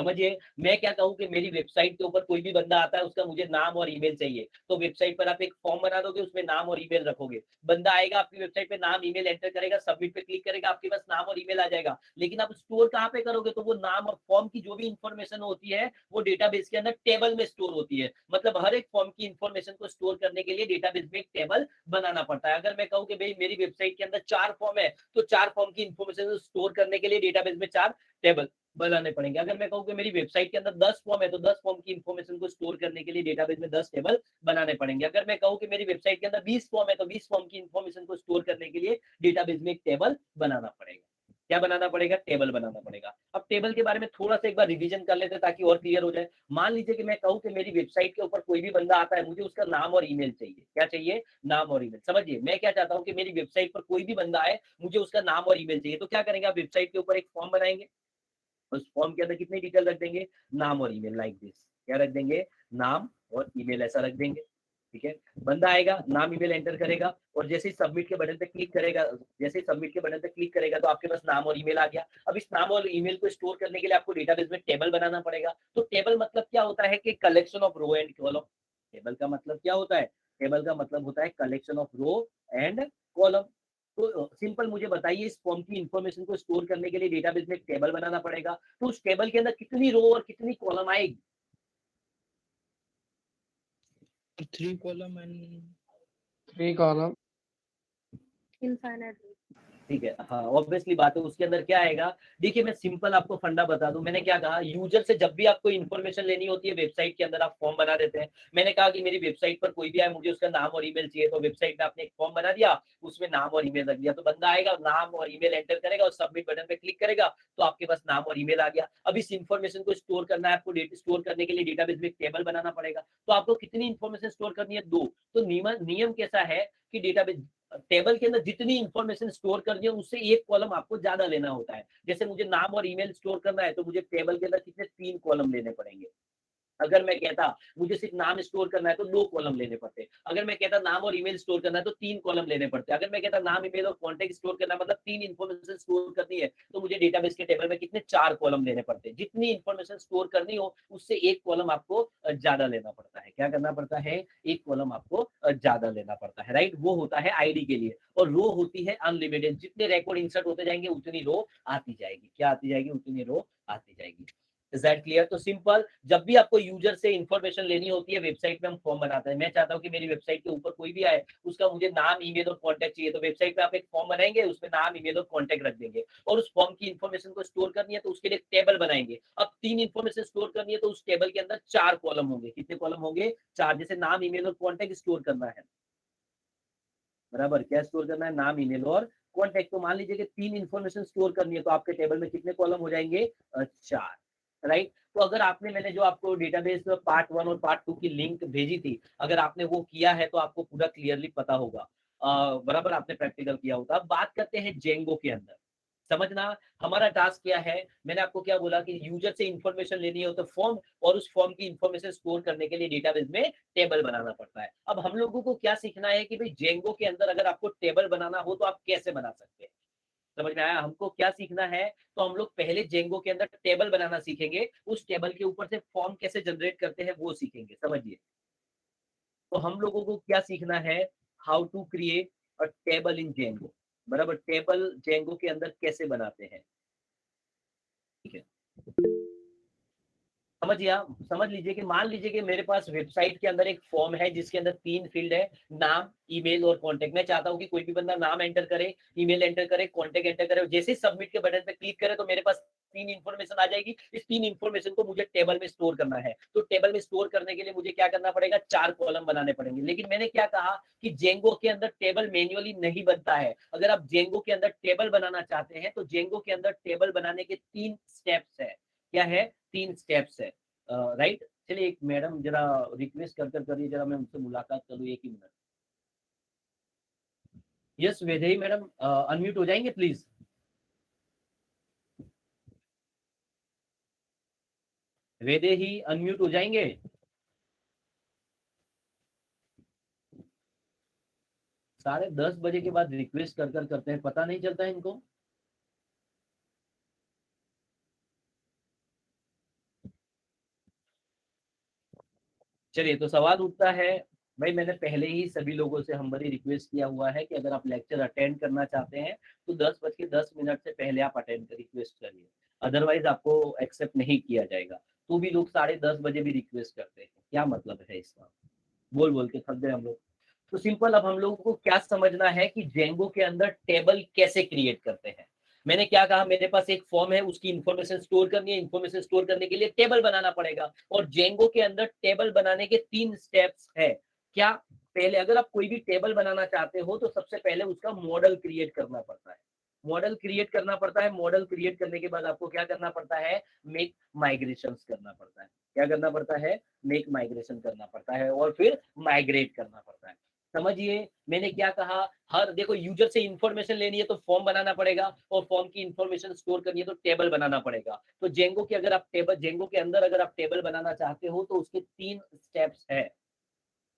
समझिए, मैं क्या कहूँ कि मेरी वेबसाइट के ऊपर कोई भी बंदा आता है, उसका मुझे नाम और ईमेल चाहिए, तो वेबसाइट पर आप एक फॉर्म बना दोगे, उसमें नाम और ईमेल रखोगे। बंदा आएगा, आपकी वेबसाइट पे नाम, ईमेल एंटर करेगा, सबमिट पे क्लिक करेगा, आपके पास नाम और ईमेल आ जाएगा। लेकिन आप स्टोर कहाँ पे करोगे? तो वो नाम और फॉर्म की जो भी इंफॉर्मेशन होती है, वो डेटाबेस के अंदर टेबल में स्टोर होती है। मतलब हर एक फॉर्म की इंफॉर्मेशन को स्टोर करने के लिए डेटाबेस में एक टेबल बनाना पड़ता है। अगर मैं कहूँ कि भाई मेरी वेबसाइट के अंदर 4 फॉर्म है, तो 4 फॉर्म की इंफॉर्मेशन स्टोर करने के लिए डेटाबेस में 4 टेबल बनाने पड़ेंगे। अगर मैं कहूँ कि मेरी वेबसाइट के अंदर 10 फॉर्म है, तो 10 फॉर्म की इंफॉर्मेशन को स्टोर करने के लिए डेटाबेस में 10 टेबल बनाने पड़ेंगे। अगर मैं कहूँ कि मेरी वेबसाइट के अंदर 20 फॉर्म है, तो 20 फॉर्म की इंफॉर्मेशन को स्टोर करने के लिए डेटाबेस में एक टेबल बनाना पड़ेगा। क्या बनाना पड़ेगा? टेबल बनाना पड़ेगा। अब टेबल के बारे में थोड़ा-सा एक बार रिवीजन कर लेते हैं ताकि और क्लियर हो जाए। मान लीजिए कि मैं कहूँ कि मेरी वेबसाइट के ऊपर कोई भी बंदा आता है, मुझे उसका नाम और ईमेल चाहिए। क्या चाहिए? नाम और ईमेल। समझिए, मैं क्या चाहता हूँ कि मेरी वेबसाइट पर कोई भी बंदा आए, मुझे उसका नाम और ईमेल चाहिए। तो क्या करेंगे? आप वेबसाइट के ऊपर एक फॉर्म बनाएँगे, उस फॉर्म के अंदर कितनी डिटेल रख देंगे? नाम और ईमेल लाइक दिस। क्या रख देंगे? नाम और ईमेल ऐसा रख देंगे। ठीक है? बंदा आएगा, नाम ईमेल एंटर करेगा और जैसे ही सबमिट के बटन पे क्लिक करेगा, जैसे ही सबमिट के बटन पे क्लिक करेगा तो आपके पास नाम और ईमेल आ गया। अब इस नाम और ईमेल को स्टोर करने के लिए आपको डेटाबेस में टेबल बनाना पड़ेगा। तो टेबल मतलब क्या होता है कि collection of row and column. Table का मतलब क्या होता है? टेबल का मतलब होता है collection of row and column. तो सिंपल मुझे बताइए, इस फॉर्म की इंफॉर्मेशन को स्टोर करने के लिए डेटाबेस में एक टेबल बनाना पड़ेगा। तो उस टेबल के अंदर कितनी रो और कितनी कॉलम आएगी? 3 column and 3 column. Infinite. ठीक है, हाँ, ऑब्वियसली बात है, उसके अंदर क्या आएगा? देखिए, मैं सिंपल आपको फंडा बता दूं। मैंने क्या कहा, यूजर से जब भी आपको इन्फॉर्मेशन लेनी होती है, वेबसाइट के अंदर आप फॉर्म बना देते हैं। मैंने कहा कि मेरी वेबसाइट पर कोई भी आए, मुझे उसका नाम और ईमेल चाहिए, तो वेबसाइट में आपने एक फॉर्म बना दिया, उसमें नाम और ईमेल रख दिया। तो बंदा आएगा, नाम और ईमेल एंटर करेगा और सबमिट बटन पे क्लिक करेगा, तो आपके पास नाम और ईमेल आ गया। अब इस इन्फॉर्मेशन को स्टोर करना है आपको, स्टोर करने के लिए डेटाबेस में एक टेबल बनाना पड़ेगा। तो आपको कितनी इन्फॉर्मेशन स्टोर करनी है? 2। तो नियम कैसा है कि डेटाबेस टेबल के अंदर जितनी इंफॉर्मेशन स्टोर करनी है, उससे एक कॉलम आपको ज्यादा लेना होता है। जैसे मुझे नाम और ईमेल स्टोर करना है, तो मुझे टेबल के अंदर कितने? 3 कॉलम लेने पड़ेंगे। अगर मैं कहता मुझे सिर्फ नाम स्टोर करना है, तो 2 कॉलम लेने पड़ते। अगर मैं कहता नाम और ईमेल स्टोर करना है, तो 3 कॉलम लेने पड़ते। अगर मैं कहता नाम, ईमेल और कॉन्टैक्ट स्टोर करना है, मतलब 3 इन्फॉर्मेशन स्टोर करनी है, तो मुझे डेटाबेस के टेबल में कितने? 4 कॉलम लेने पड़ते। जितनी इन्फॉर्मेशन स्टोर करनी हो, उससे एक कॉलम आपको ज्यादा लेना पड़ता है। क्या करना पड़ता है? एक कॉलम आपको ज्यादा लेना पड़ता है, राइट? वो होता है आईडी के लिए। और रो होती है अनलिमिटेड, जितने रिकॉर्ड इंसर्ट होते जाएंगे उतनी रो आती जाएगी। क्या आती जाएगी? उतनी रो आती जाएगी। Is that clear? तो सिंपल, जब भी आपको यूजर से इंफॉर्मेशन लेनी होती है, वेबसाइट पे हम फॉर्म बनाते हैं। मैं चाहता हूँ कि मेरी वेबसाइट के ऊपर कोई भी आए, उसका मुझे नाम, ईमेल और कॉन्टैक्ट चाहिए, तो वेबसाइट पे आप एक फॉर्म बनाएंगे, उसमें नाम, ईमेल और कॉन्टैक्ट रख देंगे। और उस फॉर्म की इंफॉर्मेशन को स्टोर करनी है, तो उसके लिए एक टेबल बनाएंगे। अब 3 इंफॉर्मेशन स्टोर करनी है, तो उस टेबल के अंदर 4 कॉलम होंगे। कितने कॉलम होंगे? 4। जैसे नाम, ईमेल और कॉन्टैक्ट स्टोर करना है, बराबर। क्या स्टोर करना है? नाम, ईमेल और कॉन्टैक्ट। तो मान लीजिए कि 3 इन्फॉर्मेशन स्टोर करनी है, तो आपके टेबल में कितने कॉलम हो जाएंगे? 4, राइट? तो अगर आपने, मैंने जो आपको डेटाबेस पार्ट 1 और पार्ट 2 की लिंक भेजी थी, अगर आपने वो किया है, तो आपको पूरा क्लियरली पता होगा। बराबर, आपने प्रैक्टिकल किया होगा। अब बात करते हैं जेंगो के अंदर। समझना, हमारा टास्क क्या है? मैंने आपको क्या बोला कि यूजर से इंफॉर्मेशन लेनी हो तो फॉर्म, और उस फॉर्म की इंफॉर्मेशन स्टोर करने के लिए डेटाबेस में टेबल बनाना पड़ता है। अब हम लोगों को क्या सीखना है कि भाई जेंगो के अंदर अगर आपको टेबल बनाना हो, तो आप कैसे बना सकते हैं? समझ में आया? हमको क्या सीखना है? तो हम लोग पहले जेंगो के अंदर टेबल बनाना सीखेंगे, उस टेबल के ऊपर से फॉर्म कैसे जनरेट करते हैं वो सीखेंगे। समझिए, तो हम लोगों को क्या सीखना है? How to create a table in Django. बराबर, टेबल जेंगो के अंदर कैसे बनाते हैं। ठीक है, समझ लीजिए कि, मान लीजिए कि मेरे पास वेबसाइट के अंदर एक फॉर्म है, जिसके अंदर 3 फील्ड है, नाम, ईमेल और कॉन्टैक्ट। मैं चाहता हूं कि कोई भी बंदा नाम एंटर करे, ईमेल एंटर करे, कॉन्टैक्ट एंटर करे, जैसे ही सबमिट के बटन पे क्लिक करे, तो मेरे पास 3 इन्फॉर्मेशन आ जाएगी। इस 3 इन्फॉर्मेशन को मुझे टेबल में स्टोर करना है। तो टेबल में स्टोर करने के लिए मुझे क्या करना पड़ेगा? 4 कॉलम बनाने पड़ेंगे। लेकिन मैंने क्या कहा कि जेंगो के अंदर टेबल मैन्युअली नहीं बनता है। अगर आप जेंगो के अंदर टेबल बनाना चाहते हैं, तो जेंगो के अंदर टेबल बनाने के 3 स्टेप्स है। क्या है? 3 स्टेप्स है, राइट? चलिए, एक मैडम जरा रिक्वेस्ट कर करिए, जरा मैं उनसे मुलाकात करूँ, 1 ही मिनट। यस वैदेही मैडम, अनम्यूट हो जाएंगे प्लीज। वैदेही अनम्यूट हो जाएंगे। साढ़े 10 बजे के बाद रिक्वेस्ट कर करते हैं, पता नहीं चलता है इनको। चलिए, तो सवाल उठता है, भाई मैंने पहले ही सभी लोगों से हम्बली रिक्वेस्ट किया हुआ है कि अगर आप लेक्चर अटेंड करना चाहते हैं तो 10:10 से पहले आप अटेंड कर रिक्वेस्ट करिए, अदरवाइज आपको एक्सेप्ट नहीं किया जाएगा। तो भी लोग 10:30 भी रिक्वेस्ट करते हैं, क्या मतलब है इसका? बोल बोल के थक गए हम लोग। तो सिंपल, अब हम लोगों को क्या समझना है कि जेंगो के अंदर टेबल कैसे क्रिएट करते हैं। मैंने क्या कहा, मेरे पास एक फॉर्म है, उसकी इंफॉर्मेशन स्टोर करनी है, इंफॉर्मेशन स्टोर करने के लिए टेबल बनाना पड़ेगा, और जेंगो के अंदर टेबल बनाने के 3 स्टेप्स है। क्या? पहले अगर आप कोई भी टेबल बनाना चाहते हो तो सबसे पहले उसका मॉडल क्रिएट करना पड़ता है। मॉडल क्रिएट करना पड़ता है, मॉडल क्रिएट करने के बाद आपको क्या करना पड़ता है, मेक माइग्रेशन करना पड़ता है। क्या करना पड़ता है? मेक माइग्रेशन करना पड़ता है, और फिर माइग्रेट करना पड़ता है। समझिए मैंने क्या कहा, हर देखो यूजर से इंफॉर्मेशन लेनी है तो फॉर्म बनाना पड़ेगा, और फॉर्म की इंफॉर्मेशन स्टोर करनी है तो टेबल बनाना पड़ेगा। तो जेंगो के अगर आप टेबल, जेंगो के अंदर अगर आप टेबल बनाना चाहते हो तो उसके 3 स्टेप्स है।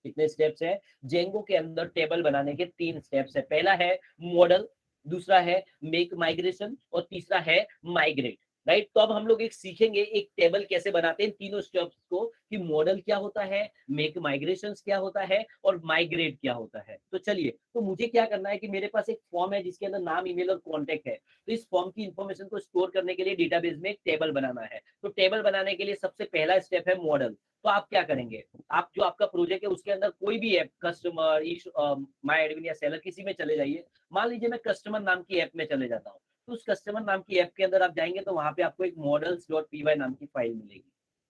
कितने स्टेप्स है? जेंगो के अंदर टेबल बनाने के 3 स्टेप्स है। पहला है मॉडल, दूसरा है मेक माइग्रेशन, और तीसरा है माइग्रेट। राइट, तो अब हम लोग एक सीखेंगे एक टेबल कैसे बनाते हैं तीनों स्टेप्स को, कि मॉडल क्या होता है, मेक माइग्रेशन क्या होता है, और माइग्रेट क्या होता है। तो चलिए, तो मुझे क्या करना है कि मेरे पास एक फॉर्म है जिसके अंदर नाम, ईमेल और कॉन्टेक्ट है। तो इस फॉर्म की इंफॉर्मेशन को स्टोर करने के लिए डेटाबेस में एक टेबल बनाना है। तो टेबल बनाने के लिए सबसे पहला स्टेप है मॉडल। तो आप क्या करेंगे, आप जो आपका प्रोजेक्ट है उसके अंदर कोई भी ऐप, कस्टमर, माय एडमिन या सेलर, किसी में चले जाइए। मान लीजिए मैं कस्टमर नाम की ऐप में चले जाता हूँ, तो उस कस्टमर नाम की ऐप के अंदर आप जाएंगे तो वहां पे आपको एक models.py नाम की फाइल मिलेगी।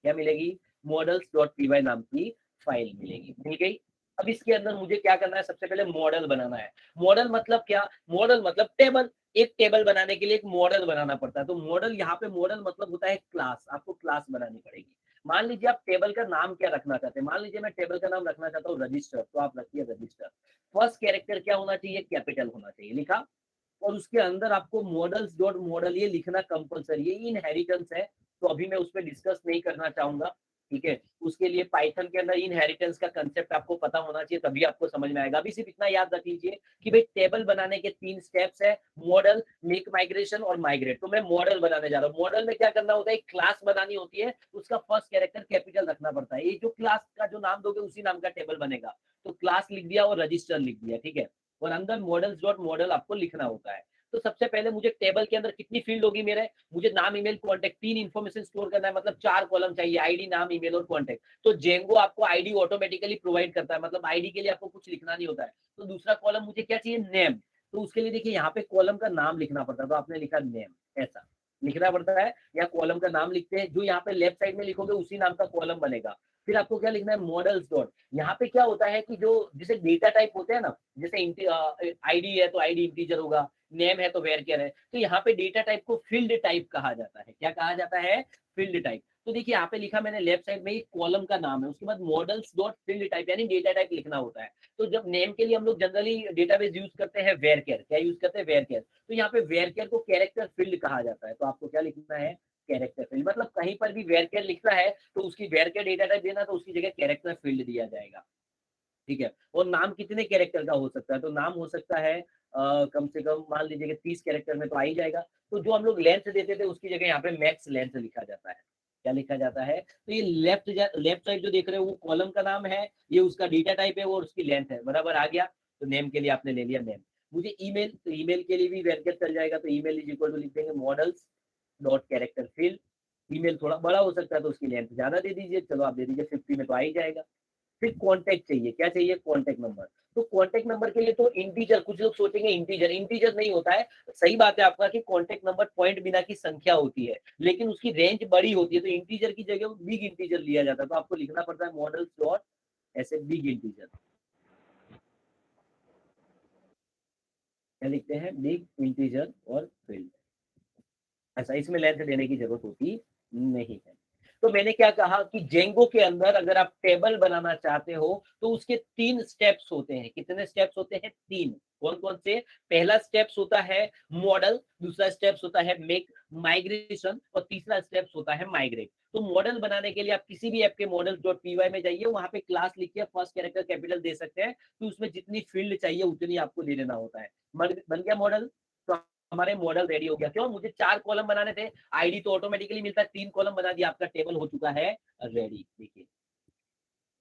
क्या मिलेगी? models.py नाम की फाइल मिलेगी। मिल गई? अब इसके अंदर मुझे क्या करना है, सबसे पहले मॉडल बनाना है। मॉडल मतलब क्या? मॉडल मतलब टेबल। एक टेबल बनाने के लिए एक मॉडल बनाना पड़ता है। तो मॉडल, यहाँ पे मॉडल मतलब होता है क्लास, आपको क्लास बनानी पड़ेगी। मान लीजिए आप टेबल का नाम क्या रखना चाहते हैं, मान लीजिए मैं टेबल का नाम रखना चाहता हूँ रजिस्टर, तो आप रखिए रजिस्टर। फर्स्ट कैरेक्टर क्या होना चाहिए? कैपिटल होना चाहिए, लिखा। और उसके अंदर आपको मॉडल्स डॉट मॉडल ये लिखना कंपलसरी है, इनहेरिटेंस है। तो अभी मैं उस पर डिस्कस नहीं करना चाहूंगा, ठीक है। उसके लिए पाइथन के अंदर इनहेरिटेंस का कंसेप्ट आपको पता होना चाहिए, तभी आपको समझ में आएगा। अभी सिर्फ इतना याद रख लीजिए कि भाई टेबल बनाने के 3 स्टेप्स है, मॉडल, मेक माइग्रेशन और माइग्रेट। तो मैं मॉडल बनाने जा रहा हूँ। मॉडल में क्या करना होता है, एक क्लास बनानी होती है, उसका फर्स्ट कैरेक्टर कैपिटल रखना पड़ता है। ये जो क्लास का जो नाम दोगे उसी नाम का टेबल बनेगा। तो क्लास लिख दिया और रजिस्टर लिख दिया, ठीक है। और अंदर मॉडल्स डॉट मॉडल आपको लिखना होता है। तो सबसे पहले मुझे टेबल के अंदर कितनी फील्ड होगी मेरे, मुझे नाम, ईमेल, कॉन्टेक्ट, 3 इन्फॉर्मेशन स्टोर करना है, मतलब 4 कॉलम चाहिए, आईडी, नाम, ईमेल और कॉन्टेक्ट। तो जेंगो आपको आईडी ऑटोमेटिकली प्रोवाइड करता है, मतलब आईडी के लिए आपको कुछ लिखना नहीं होता है। तो दूसरा कॉलम मुझे क्या चाहिए, नेम। तो उसके लिए देखिए यहाँ पे कॉलम का नाम लिखना पड़ता है, तो आपने लिखा नेम, ऐसा लिखना पड़ता है। या कॉलम का नाम लिखते हैं, जो यहाँ पे लेफ्ट साइड में लिखोगे उसी नाम का कॉलम बनेगा। फिर आपको क्या लिखना है, मॉडल्स डॉट। यहाँ पे क्या होता है कि जो जैसे डेटा टाइप होते हैं ना, जैसे आईडी है तो आईडी इंटीजर होगा, नेम है तो वेरकेर है। तो यहाँ पे डेटा टाइप को फील्ड टाइप कहा जाता है। क्या कहा जाता है? Field type. तो देखिए यहाँ पे लिखा मैंने लेफ्ट साइड में, एक कॉलम का नाम है, उसके बाद मॉडल्स डॉट फील्ड टाइप यानी डेटा टाइप लिखना होता है। तो जब नेम के लिए हम लोग जनरली डेटाबेस यूज करते हैं वेरकेर, क्या यूज करते हैं, वेरकेर। तो यहाँ पे वेरकेर को कैरेक्टर फील्ड कहा जाता है। तो आपको क्या लिखना है, कैरेक्टर फील्ड। मतलब कहीं पर भी वेरकेर लिखना है तो उसकी वेरकेर डेटा टाइप देना, तो उसकी जगह कैरेक्टर फील्ड दिया जाएगा, ठीक है। और नाम कितने कैरेक्टर का हो सकता है, तो नाम हो सकता है कम से कम मान लीजिए कि 30 कैरेक्टर में तो आ ही जाएगा। तो जो हम लोग लेंथ देते थे उसकी जगह यहाँ पे मैक्स लेंथ लिखा जाता है। क्या लिखा जाता है? तो ये लेफ्ट साइड जो देख रहे हो वो कॉलम का नाम है, ये उसका डेटा टाइप है, वो उसकी लेंथ है, बराबर आ गया। तो नेम के लिए आपने ले लिया नेम। मुझे ईमेल, तो ईमेल के लिए भी वेरकेर चल जाएगा। तो ईमेल इज इक्वल टू लिख देंगे models dot character field. Email थोड़ा बड़ा हो सकता है तो उसकी लेंथ ज्यादा दे दीजिए, चलो आप दे दीजिए 50 में तो आ ही जाएगा। फिर कांटेक्ट चाहिए, क्या चाहिए, कांटेक्ट नंबर। तो कांटेक्ट नंबर के लिए तो इंटीजर, कुछ लोग सोचेंगे इंटीजर, इंटीजर नहीं होता है। सही बात है आपका कि कांटेक्ट नंबर पॉइंट बिना की संख्या होती है, लेकिन उसकी रेंज बड़ी होती है, तो इंटीजर की जगह बिग इंटीजर लिया जाता है। तो आपको लिखना पड़ता है मॉडल डॉट ऐसे बिग इंटीजर। क्या लिखते हैं, बिग इंटीजर और फील्ड। ऐसा, इसमें लेंथ देने की जरूरत होती नहीं है। तो मैंने क्या कहा कि जेंगो के अंदर अगर आप टेबल बनाना चाहते हो तो उसके 3 स्टेप्स होते हैं। कितने स्टेप्स होते हैं? 3। कौन कौन से? पहला स्टेप्स होता है मॉडल, दूसरा स्टेप्स होता है मेक माइग्रेशन, और तीसरा स्टेप्स होता है माइग्रेट। तो मॉडल बनाने के लिए आप किसी भी ऐप के models.py में जाइए, वहां पे क्लास लिख के फर्स्ट कैरेक्टर कैपिटल दे सकते हैं। तो उसमें जितनी फील्ड चाहिए उतनी आपको दे देना होता है। बन गया मॉडल। तो हमारे मॉडल रेडी हो गया। क्यों? मुझे 4 कॉलम बनाने थे, आईडी तो ऑटोमेटिकली मिलता है, 3 कॉलम बना दिया, आपका टेबल हो चुका है रेडी। देखिए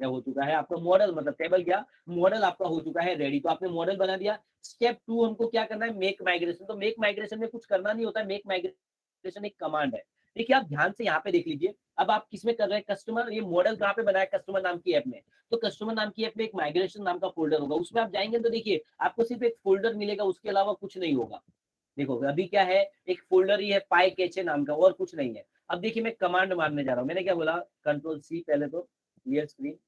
क्या हो चुका है आपका मॉडल, मतलब टेबल क्या, मॉडल आपका हो चुका है रेडी। तो आपने मॉडल बना दिया। स्टेप 2 हमको क्या करना है, मेक माइग्रेशन। तो मेक माइग्रेशन में कुछ करना नहीं होता है, मेक माइग्रेशन एक कमांड है। देखिए आप ध्यान से यहाँ पे देख लीजिए, अब आप किसमें कर रहे हैं, कस्टमर, ये मॉडल कहाँ पे बनाया, कस्टमर नाम की ऐप में। तो कस्टमर नाम की ऐप में एक माइग्रेशन नाम का फोल्डर होगा, उसमें आप जाएंगे तो देखिए आपको सिर्फ एक फोल्डर मिलेगा, उसके अलावा कुछ नहीं होगा। देखो अभी क्या है, एक फोल्डर ही है पाई कैचे नाम का, और कुछ नहीं है। अब देखिए मैं कमांड मारने जा रहा हूँ, मैंने क्या बोला, कंट्रोल सी, पहले तो क्लियर स्क्रीन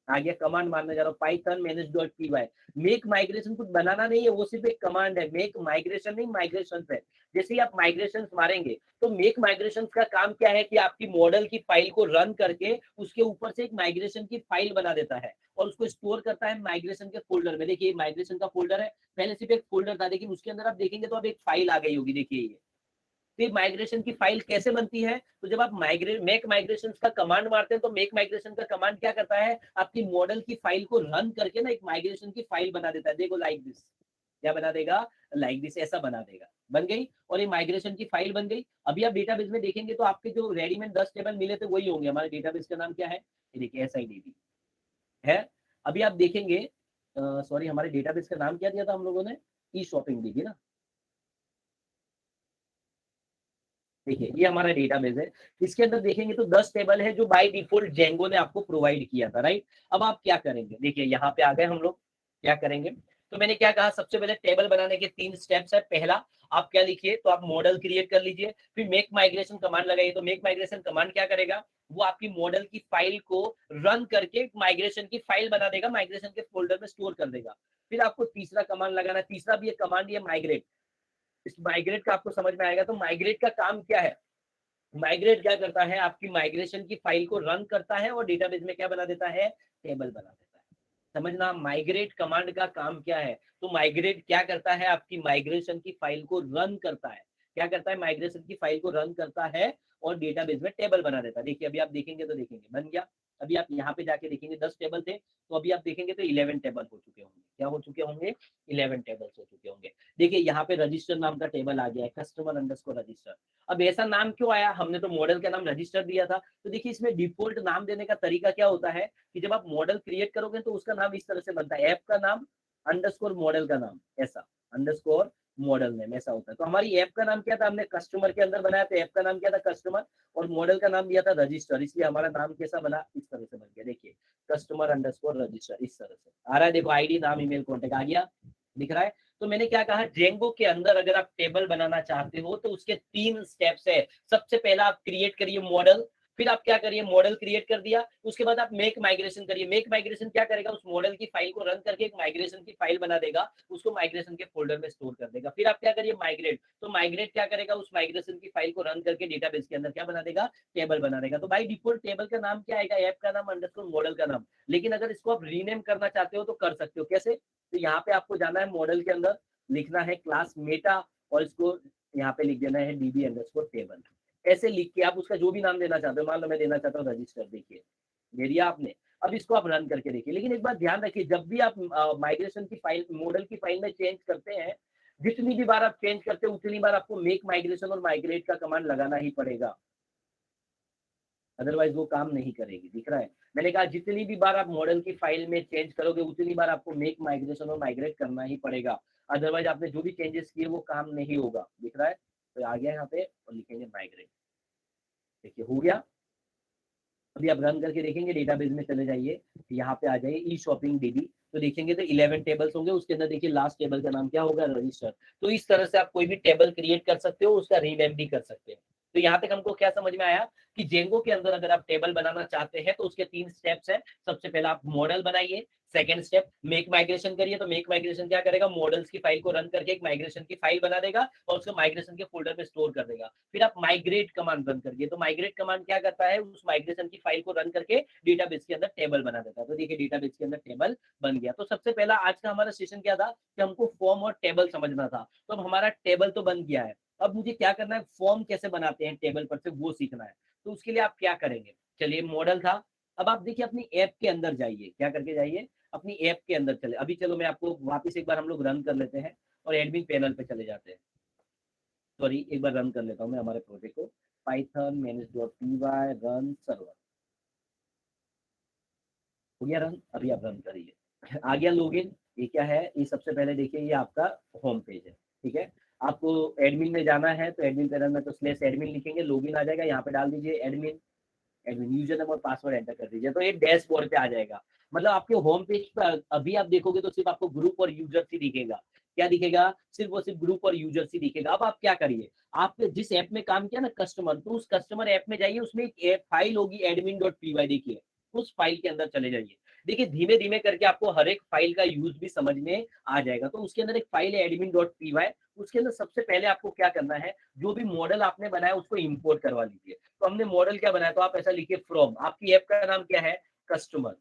आ गया, कमांड मारने जा रहा हूँ, Python manage dot P Y. Make migration कुछ बनाना नहीं है, वो सिर्फ एक कमांड है, मेक माइग्रेशन नहीं, माइग्रेशन है। जैसे ही आप माइग्रेशन मारेंगे तो मेक माइग्रेशन का काम क्या है कि आपकी मॉडल की फाइल को रन करके उसके ऊपर से एक माइग्रेशन की फाइल बना देता है और उसको स्टोर करता है माइग्रेशन के फोल्डर में। देखिए माइग्रेशन का फोल्डर है, पहले सिर्फ एक फोल्डर था, लेकिन उसके अंदर आप देखेंगे तो अब एक फाइल आ गई होगी। देखिए ये फिर माइग्रेशन की फाइल कैसे बनती है, तो जब आप मेक माइग्रेशन का कमांड मारते हैं तो मेक माइग्रेशन का कमांड क्या करता है, आपकी मॉडल की फाइल को रन करके ना एक माइग्रेशन की फाइल बना देता है। देखो लाइक दिस, क्या बना देगा, लाइक दिस, ऐसा बना देगा, बन गई। और ये माइग्रेशन की फाइल बन गई। अभी आप डेटाबेस में देखेंगे तो आपके जो रेडीमेड 10 टेबल मिले थे वही होंगे। हमारे डेटाबेस का नाम क्या है, ये देखिए SIDB है। अभी आप देखेंगे, सॉरी हमारे डेटाबेस का नाम क्या दिया था हम लोगों ने, ई शॉपिंग दी थी ना। देखिए ये हमारा डेटाबेस है, इसके अंदर देखेंगे तो 10 टेबल है जो बाय डिफॉल्ट जेंगो ने आपको प्रोवाइड किया था, राइट। अब आप क्या करेंगे, देखिए यहाँ पे आ गए हम लोग, क्या करेंगे, तो मैंने क्या कहा, सबसे पहले टेबल बनाने के 3 स्टेप्स है। पहला आप क्या लिखिए, तो आप मॉडल क्रिएट कर लीजिए, फिर मेक माइग्रेशन कमांड लगाइए। तो मेक माइग्रेशन कमांड क्या करेगा, वो आपकी मॉडल की फाइल को रन करके माइग्रेशन की फाइल बना देगा, माइग्रेशन के फोल्डर में स्टोर कर देगा। फिर आपको तीसरा कमांड लगाना, तीसरा भी एक कमांड ये माइग्रेट। इस माइग्रेट का आपको समझ में आएगा। तो माइग्रेट का काम क्या है, माइग्रेट क्या करता है, आपकी माइग्रेशन की फाइल को रन करता है और डेटाबेस में क्या बना देता है, टेबल बना देता है। समझना माइग्रेट कमांड का काम क्या है। तो माइग्रेट क्या करता है, आपकी माइग्रेशन की फाइल को रन करता है। क्या करता है, माइग्रेशन की फाइल को रन करता है और डेटाबेस में टेबल बना देता है। देखिए अभी आप देखेंगे तो देखेंगे बन गया। अभी आप यहाँ पे जाके देखेंगे 10 टेबल थे, तो अभी आप देखेंगे तो 11 टेबल हो चुके होंगे। क्या हो चुके होंगे, 11 टेबल्स हो चुके होंगे। देखिए यहाँ पे रजिस्टर नाम का टेबल आ गया है, कस्टमर अंडरस्कोर रजिस्टर। अब ऐसा नाम क्यों आया, हमने तो मॉडल का नाम रजिस्टर दिया था। तो देखिए इसमें डिफॉल्ट नाम देने का तरीका क्या होता है कि जब आप मॉडल क्रिएट करोगे तो उसका नाम इस तरह से बनता है, ऐप का नाम अंडरस्कोर मॉडल का नाम, ऐसा अंडरस्कोर मॉडल नेम ऐसा होता है। तो हमारी ऐप का नाम क्या था, हमने कस्टमर के अंदर बनाया, तो ऐप का नाम क्या था, कस्टमर, और मॉडल का नाम दिया था रजिस्टर, इसलिए हमारा नाम कैसा बना, इस तरह से बन गया। देखिए कस्टमर अंडरस्कोर रजिस्टर, इस तरह से आ रहा है। देखो आईडी, नाम, ईमेल, कॉन्टेक्ट आ गया, दिख रहा है। तो मैंने क्या कहा, जेंगो के अंदर अगर आप टेबल बनाना चाहते हो तो उसके 3 स्टेप्स है। सबसे पहला आप क्रिएट करिए मॉडल, फिर आप क्या करिए, मॉडल क्रिएट कर दिया, उसके बाद आप मेक माइग्रेशन करिए। मेक माइग्रेशन क्या करेगा, उस मॉडल की फाइल को रन करके एक माइग्रेशन की फाइल बना देगा, उसको माइग्रेशन के फोल्डर में स्टोर कर देगा। फिर आप क्या करिए, माइग्रेट। तो माइग्रेट क्या करेगा, उस माइग्रेशन की फाइल को रन करके डेटाबेस के अंदर क्या बना देगा, टेबल बना देगा। तो बाय डिफॉल्ट टेबल का नाम क्या आएगा, ऐप का नाम अंडरस्कोर मॉडल का नाम। लेकिन अगर इसको आप रीनेम करना चाहते हो तो कर सकते हो, कैसे, तो यहाँ पे आपको जाना है मॉडल के अंदर, लिखना है क्लास मेटा, और इसको यहाँ पे लिख देना है DB अंडरस्कोर टेबल। ऐसे लिख के आप उसका जो भी नाम देना चाहते हो, मान लो मैं देना चाहता हूँ रजिस्टर, देखिए दे दिया आपने। अब इसको आप रन करके देखिए। लेकिन एक बात ध्यान रखिए, जब भी आप माइग्रेशन की फाइल मॉडल की फाइल में चेंज करते हैं, जितनी भी बार आप चेंज करते हो उतनी बार आपको मेक माइग्रेशन और माइग्रेट का कमांड लगाना ही पड़ेगा, अदरवाइज वो काम नहीं करेगी। दिख रहा है, मैंने कहा जितनी भी बार आप मॉडल की फाइल में चेंज करोगे उतनी बार आपको मेक माइग्रेशन और माइग्रेट करना ही पड़ेगा, अदरवाइज आपने जो भी चेंजेस किए वो काम नहीं होगा। दिख रहा है, तो आ गया यहाँ पे और लिखेंगे माइग्रेट। देखिए हो गया। अभी आप रन करके देखेंगे, डेटाबेस में चले जाइए, यहाँ पे आ जाइए ई शॉपिंग DB, तो देखेंगे तो 11 टेबल्स होंगे, उसके अंदर देखिए लास्ट टेबल का नाम क्या होगा, रजिस्टर। तो इस तरह से आप कोई भी टेबल क्रिएट कर सकते हो, उसका रीनेम भी कर सकते हो। तो यहाँ तक हमको क्या समझ में आया कि जेंगो के अंदर अगर आप टेबल बनाना चाहते हैं तो उसके 3 स्टेप्स है। सबसे पहला आप मॉडल बनाइए, सेकंड स्टेप मेक माइग्रेशन करिए। तो मेक माइग्रेशन क्या करेगा, मॉडल्स की फाइल को रन करके एक माइग्रेशन की फाइल बना देगा और उसको माइग्रेशन के फोल्डर में स्टोर कर देगा। फिर आप माइग्रेट कमांड रन करिए। तो माइग्रेट कमांड क्या करता है, उस माइग्रेशन की फाइल को रन करके डेटाबेस के अंदर टेबल बना देता है। तो देखिए डेटाबेस के अंदर टेबल बन गया। तो सबसे पहला आज का हमारा सेशन क्या था कि हमको फॉर्म और टेबल समझना था। तो अब हमारा टेबल तो बन गया है, अब मुझे क्या करना है, फॉर्म कैसे बनाते हैं टेबल पर से वो सीखना है। तो उसके लिए आप क्या करेंगे, चलिए मॉडल था। अब आप देखिए अपनी ऐप के अंदर जाइए, क्या करके जाइए, अपनी ऐप के अंदर चले। अभी चलो मैं आपको वापस एक बार हम लोग रन कर लेते हैं और एडमिन पैनल पे चले जाते हैं। सॉरी एक बार रन कर लेता हूँ मैं हमारे प्रोजेक्ट को, पाइथन manage.py रन सर्वर हो गया रन, अभी आप रन करिए। आ गया लॉगिन, ये क्या है, ये सबसे पहले देखिए ये आपका होम पेज है, ठीक है। आपको एडमिन में जाना है तो एडमिन पैनल में तो स्लैश एडमिन लिखेंगे, लॉगिन आ जाएगा, यहाँ पे डाल दीजिए admin, admin user number password enter कर दीजिए, तो ये डैशबोर्ड पे आ जाएगा। मतलब आपके होम पेज पर अभी आप देखोगे तो सिर्फ आपको ग्रुप और यूजर ही दिखेगा। क्या दिखेगा, सिर्फ और सिर्फ ग्रुप और यूजर ही दिखेगा। अब आप क्या करिए, आपने जिस ऐप में काम किया ना कस्टमर, तो उस कस्टमर ऐप में जाइए, उसमें एक फाइल होगी admin.py, देखिए उस फाइल के अंदर चले जाइए। देखिए धीमे धीमे करके आपको हर एक फाइल का यूज भी समझ में आ जाएगा। तो उसके अंदर एक फाइल है admin.py, उसके अंदर सबसे पहले आपको क्या करना है, जो भी मॉडल आपने बनाया उसको इंपोर्ट करवा लीजिए। तो हमने मॉडल क्या बनाया, तो आप ऐसा लिखिए फ्रॉम, आपकी ऐप का नाम क्या है, कस्टमर।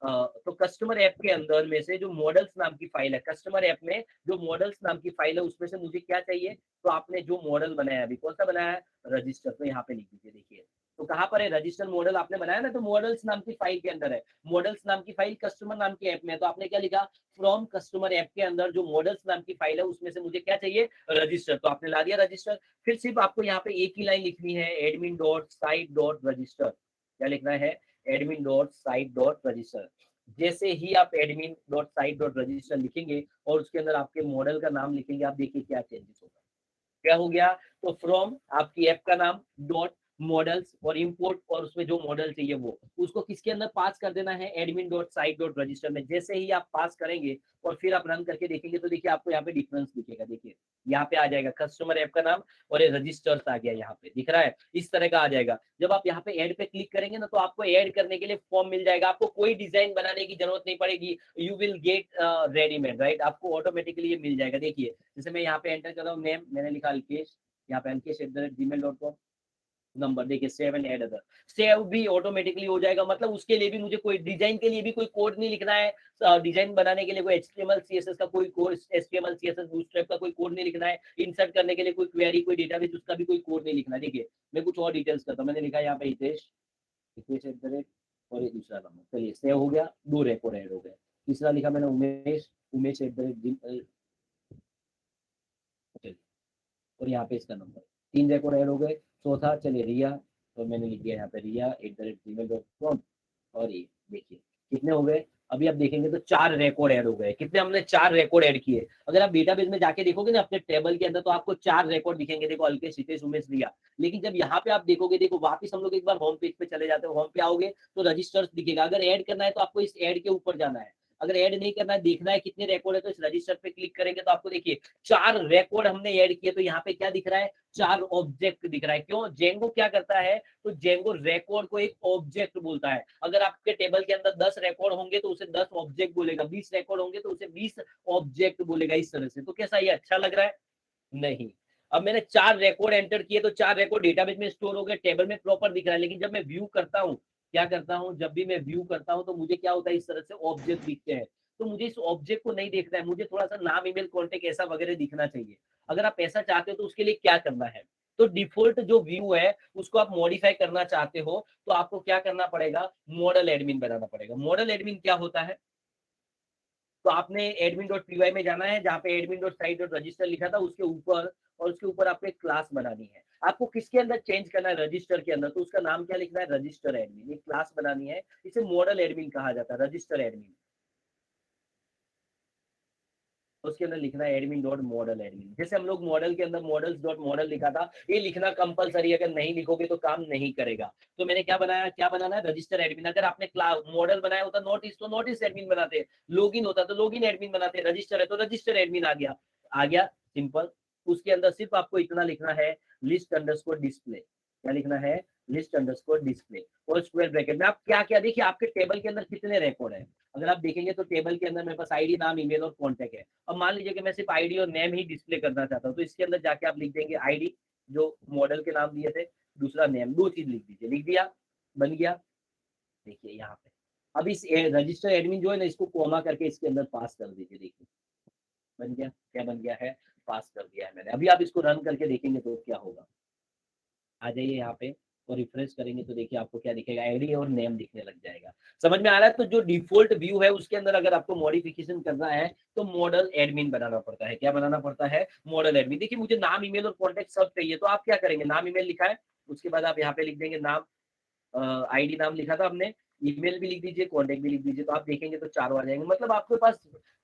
तो कस्टमर ऐप के अंदर में से जो मॉडल्स नाम की फाइल है, कस्टमर ऐप में जो मॉडल्स नाम की फाइल है उसमें से मुझे क्या चाहिए, तो आपने जो मॉडल बनाया अभी कौन सा बनाया है, रजिस्टर, तो यहाँ पे लिख दीजिए। देखिए तो कहाँ पर है, रजिस्टर मॉडल आपने बनाया ना, तो मॉडल्स नाम की फाइल के अंदर है। मॉडल्स नाम की फाइल कस्टमर नाम की ऐप में है, तो आपने क्या लिखा, फ्रॉम कस्टमर ऐप के अंदर जो मॉडल्स नाम की फाइल है उसमें से मुझे क्या चाहिए, रजिस्टर, तो आपने ला दिया रजिस्टर। फिर सिर्फ आपको यहाँ पे एक ही लाइन लिखनी है, admin.site.register, क्या लिखना है, admin.site.register। जैसे ही आप admin.site.register लिखेंगे और उसके अंदर आपके मॉडल का नाम लिखेंगे, आप देखिए क्या चेंजेस होगा। क्या हो गया, तो फ्रॉम आपकी ऐप का नाम, डॉट मॉडल्स और इंपोर्ट, और उसमें जो मॉडल चाहिए वो उसको किसके अंदर पास कर देना है, admin.site.register में। जैसे ही आप पास करेंगे और फिर आप रन करके देखेंगे तो देखिए आपको यहाँ पे डिफरेंस दिखेगा। देखिए यहाँ पे आ जाएगा कस्टमर ऐप का नाम और ये रजिस्टर्स आ गया, यहाँ पे दिख रहा है, इस तरह का आ जाएगा। जब आप यहाँ पे ऐड पे क्लिक करेंगे ना, तो आपको ऐड करने के लिए फॉर्म मिल जाएगा, आपको कोई डिजाइन बनाने की जरूरत नहीं पड़ेगी, you will get readymade, right, आपको ऑटोमेटिकली ये मिल जाएगा। देखिए जैसे मैं यहाँ पे एंटर कर रहा हूँ, नेम मैंने लिखा अल्केश, यहाँ पे alkesh@gmail.com, नंबर देखिए 7 ऐड अदर, सेव भी ऑटोमेटिकली हो जाएगा। मतलब उसके लिए भी मुझे कोई डिजाइन के लिए भी कोई कोड नहीं लिखना है, डिजाइन बनाने के लिए कोई HTML CSS का कोई कोड, HTML CSS बूटस्ट्रैप का कोई कोड नहीं लिखना है, इंसर्ट करने के लिए कोई क्वेरी, कोई डेटाबेस, उसका भी कोई कोड नहीं लिखना है। देखिए मैं कुछ और डिटेल्स करता हूँ, मैंने लिखा है यहाँ पे हितेश, हितेश और ये दूसरा नंबर, चलिए सेव हो गया, 2 रेकॉर्ड ऐड हो गए। तीसरा लिखा मैंने उमेश, उमेश और यहाँ पे इसका नंबर, 3 रिकॉर्ड ऐड हो गए। चौथा चलिए रिया, तो मैंने लिख दिया यहाँ पे riya@gmail.com, और ये देखिए कितने हो गए। अभी आप देखेंगे तो 4 रिकॉर्ड ऐड हो गए। कितने, हमने 4 रिकॉर्ड ऐड किए। अगर आप डेटाबेस में जाके देखोगे ना अपने टेबल के अंदर, तो आपको 4 रिकॉर्ड दिखेंगे, देखो अल्केश, हितेश, उमेश, रिया। लेकिन जब यहाँ पे आप देखोगे, देखो वापिस हम लोग एक बार होम पेज पे चले जाते हैं, होम पे आओगे तो रजिस्टर्स दिखेगा। अगर ऐड करना है तो आपको इस ऐड के ऊपर जाना है, अगर ऐड नहीं करना है, देखना है कितने रिकॉर्ड है, तो इस रजिस्टर पे क्लिक करेंगे तो आपको देखिए 4 रिकॉर्ड हमने ऐड किए। तो यहाँ पे क्या दिख रहा है, 4 ऑब्जेक्ट दिख रहा है। क्यों, जेंगो क्या करता है, तो जेंगो रिकॉर्ड को एक ऑब्जेक्ट बोलता है। अगर आपके टेबल के अंदर 10 रिकॉर्ड होंगे तो उसे 10 ऑब्जेक्ट बोलेगा, 20 रिकॉर्ड होंगे तो उसे 20 ऑब्जेक्ट बोलेगा, इस तरह से। तो कैसा ये अच्छा लग रहा है, नहीं। अब मैंने 4 रिकॉर्ड एंटर किए तो 4 रिकॉर्ड डेटाबेस में स्टोर हो गए, टेबल में प्रॉपर दिख रहा है। लेकिन जब मैं व्यू करता हूँ, क्या करता हूँ, जब भी मैं व्यू करता हूँ तो मुझे क्या होता है, इस तरह से ऑब्जेक्ट दिखते हैं। तो मुझे इस ऑब्जेक्ट को नहीं देखना है, मुझे थोड़ा सा नाम, ईमेल, कॉन्टेक्ट ऐसा वगैरह दिखना चाहिए। अगर आप ऐसा चाहते हो तो उसके लिए क्या करना है, तो डिफॉल्ट जो व्यू है उसको आप मॉडिफाई करना चाहते हो तो आपको क्या करना पड़ेगा, मॉडल एडमिन बनाना पड़ेगा। मॉडल एडमिन क्या होता है, तो आपने admin.py में जाना है, जहाँ पे admin.site.register लिखा था उसके ऊपर, और उसके ऊपर आपको एक क्लास बनानी है। आपको किसके अंदर चेंज करना है, रजिस्टर के अंदर, तो उसका नाम क्या लिखना है, रजिस्टर एडमिन। एक क्लास बनानी है, इसे मॉडल एडमिन कहा जाता है, रजिस्टर एडमिन। उसके अंदर लिखना है admin.model एडमिन। जैसे हम लोग मॉडल के अंदर models.model लिखा था, ये लिखना कंपलसरी, अगर नहीं लिखोगे तो काम नहीं करेगा। तो मैंने क्या बनाया, क्या बनाना है, रजिस्टर एडमिन। अगर आपने मॉडल बनाया होता नोटिस, तो नोटिस एडमिन बनाते, लॉगिन होता तो लॉगिन एडमिन बनाते, रजिस्टर है तो रजिस्टर एडमिन आ गया सिंपल। उसके अंदर सिर्फ आपको इतना लिखना है, लिस्ट अंडरस्कोर डिस्प्ले। क्या लिखना है, लिस्ट अंडरस्कोर डिस्प्ले, और स्क्वायर ब्रैकेट में आप क्या क्या, देखिए आपके टेबल के अंदर कितने रिकॉर्ड है। अगर आप देखेंगे तो टेबल के अंदर मेरे पास आईडी, नाम, ईमेल और कॉन्टेक्ट है। अब मान लीजिए कि मैं सिर्फ आईडी और नेम ही डिस्प्ले करना चाहता हूँ, तो इसके अंदर जाके आप लिख देंगे आईडी, जो मॉडल के नाम दिए थे, दूसरा नेम, 2 चीज लिख दीजिए, लिख दिया, बन गया। देखिए यहाँ पे अब इस रजिस्टर एडमिन जो है ना, इसको कोमा करके इसके अंदर पास कर दीजिए। देखिए बन गया, क्या बन गया है, पास कर दिया है मैंने। अभी आप इसको रन करके देखेंगे तो क्या होगा, आ जाइए यहाँ पे और रिफ्रेश करेंगे तो देखिए आपको क्या दिखेगा, आईडी और नेम दिखने लग जाएगा। समझ में आ रहा है। तो जो डिफॉल्ट व्यू है उसके अंदर अगर आपको मॉडिफिकेशन करना है तो मॉडल एडमिन बनाना पड़ता है। क्या बनाना पड़ता है, मॉडल एडमिन। देखिए मुझे नाम, ईमेल और कॉन्टेक्ट सब चाहिए, तो आप क्या करेंगे, नाम, ईमेल लिखा है, उसके बाद आप यहाँ पे लिख देंगे नाम, आईडी नाम लिखा था हमने, ईमेल भी लिख दीजिए, कॉन्टेक्ट भी लिख दीजिए, तो आप देखेंगे तो चारों आ जाएंगे। मतलब आपके पास